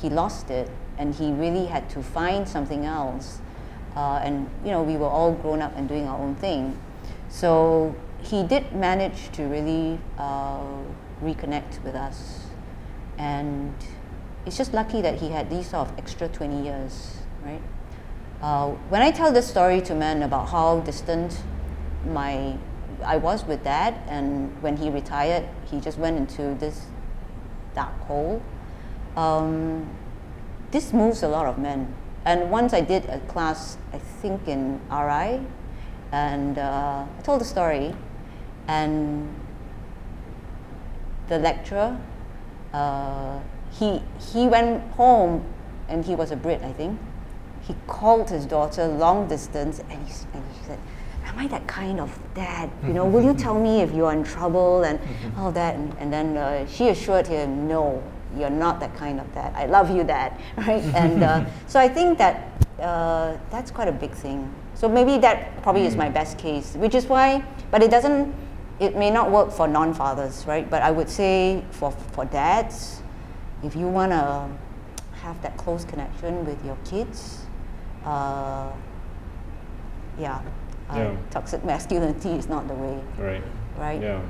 He lost it, and he really had to find something else. And we were all grown up and doing our own thing. So he did manage to really reconnect with us, and it's just lucky that he had these sort of extra 20 years, right? When I tell this story to men about how distant I was with Dad, and when he retired, he just went into this dark hole. This moves a lot of men. And once I did a class, I think in RI, and I told the story, and the lecturer, he went home, and he was a Brit, I think. He called his daughter long distance, and he said, "Am I that kind of dad? Will you tell me if you're in trouble and all that?" And then she assured him, "No, you're not that kind of dad. I love you, Dad." Right? And so I think that that's quite a big thing. So maybe that probably is my best case, which is why. But it may not work for non-fathers, right? But I would say for dads, if you want to have that close connection with your kids, toxic masculinity is not the way. Right? Yeah.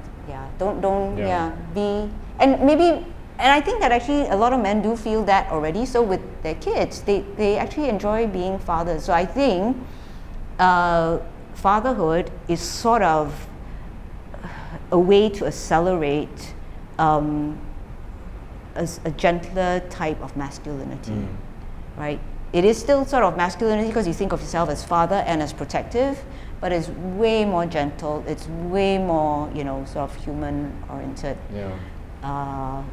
Don't be, and maybe, and I think that actually a lot of men do feel that already. So with their kids, they actually enjoy being fathers. So I think fatherhood is sort of a way to accelerate a gentler type of masculinity, right? It is still sort of masculinity because you think of yourself as father and as protective, but it's way more gentle. It's way more, sort of human oriented. How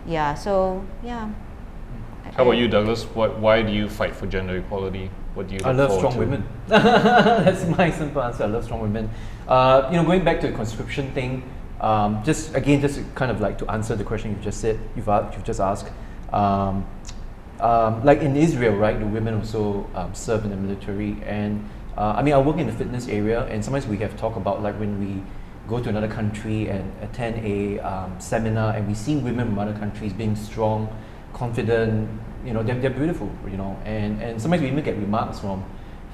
about you, Douglas? Why do you fight for gender equality? What do you? I love strong women. That's my simple answer. I love strong women. Going back to the conscription thing, just kind of like to answer the question you've just asked. Like in Israel, right, the women also serve in the military, and I work in the fitness area, and sometimes we have talk about like when we go to another country and attend a seminar, and we see women from other countries being strong, confident, they're beautiful, and sometimes we even get remarks from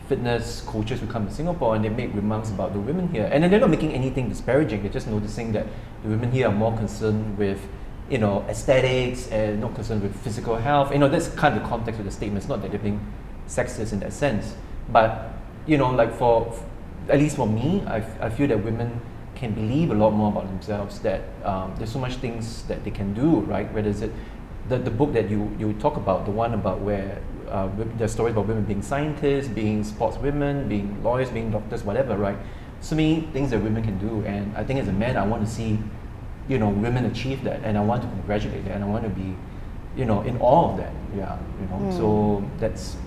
fitness coaches who come to Singapore, and they make remarks about the women here, and then they're not making anything disparaging, they're just noticing that the women here are more concerned with aesthetics and not concerned with physical health. That's kind of the context of the statement. It's not that they're being sexist in that sense, but like for at least for me, I feel that women can believe a lot more about themselves. That there's so much things that they can do, right? Whether it's the book that you talk about, the one about where there's stories about women being scientists, being sportswomen, being lawyers, being doctors, whatever, right? So many things that women can do, and I think as a man, I want to see, women achieve that, and I want to congratulate that, and I want to be, in awe of that. Yeah, So that's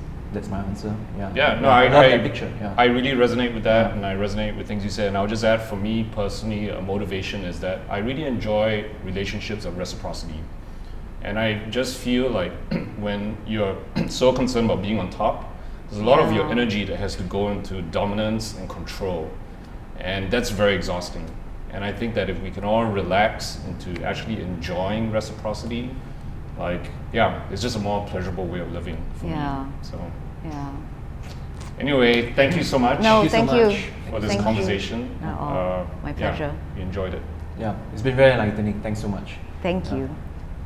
my answer. Yeah. Yeah. No, I love that picture. Yeah. I really resonate with that, and I resonate with things you said. And I'll just add, for me personally, a motivation is that I really enjoy relationships of reciprocity. And I just feel like when you're so concerned about being on top, there's a lot of your energy that has to go into dominance and control. And that's very exhausting. And I think that if we can all relax into actually enjoying reciprocity, it's just a more pleasurable way of living for me. So, anyway, thank you so much. No, thank you for this Thank conversation. You. My pleasure. We enjoyed it. Yeah, it's been very enlightening. Thanks so much. Thank you.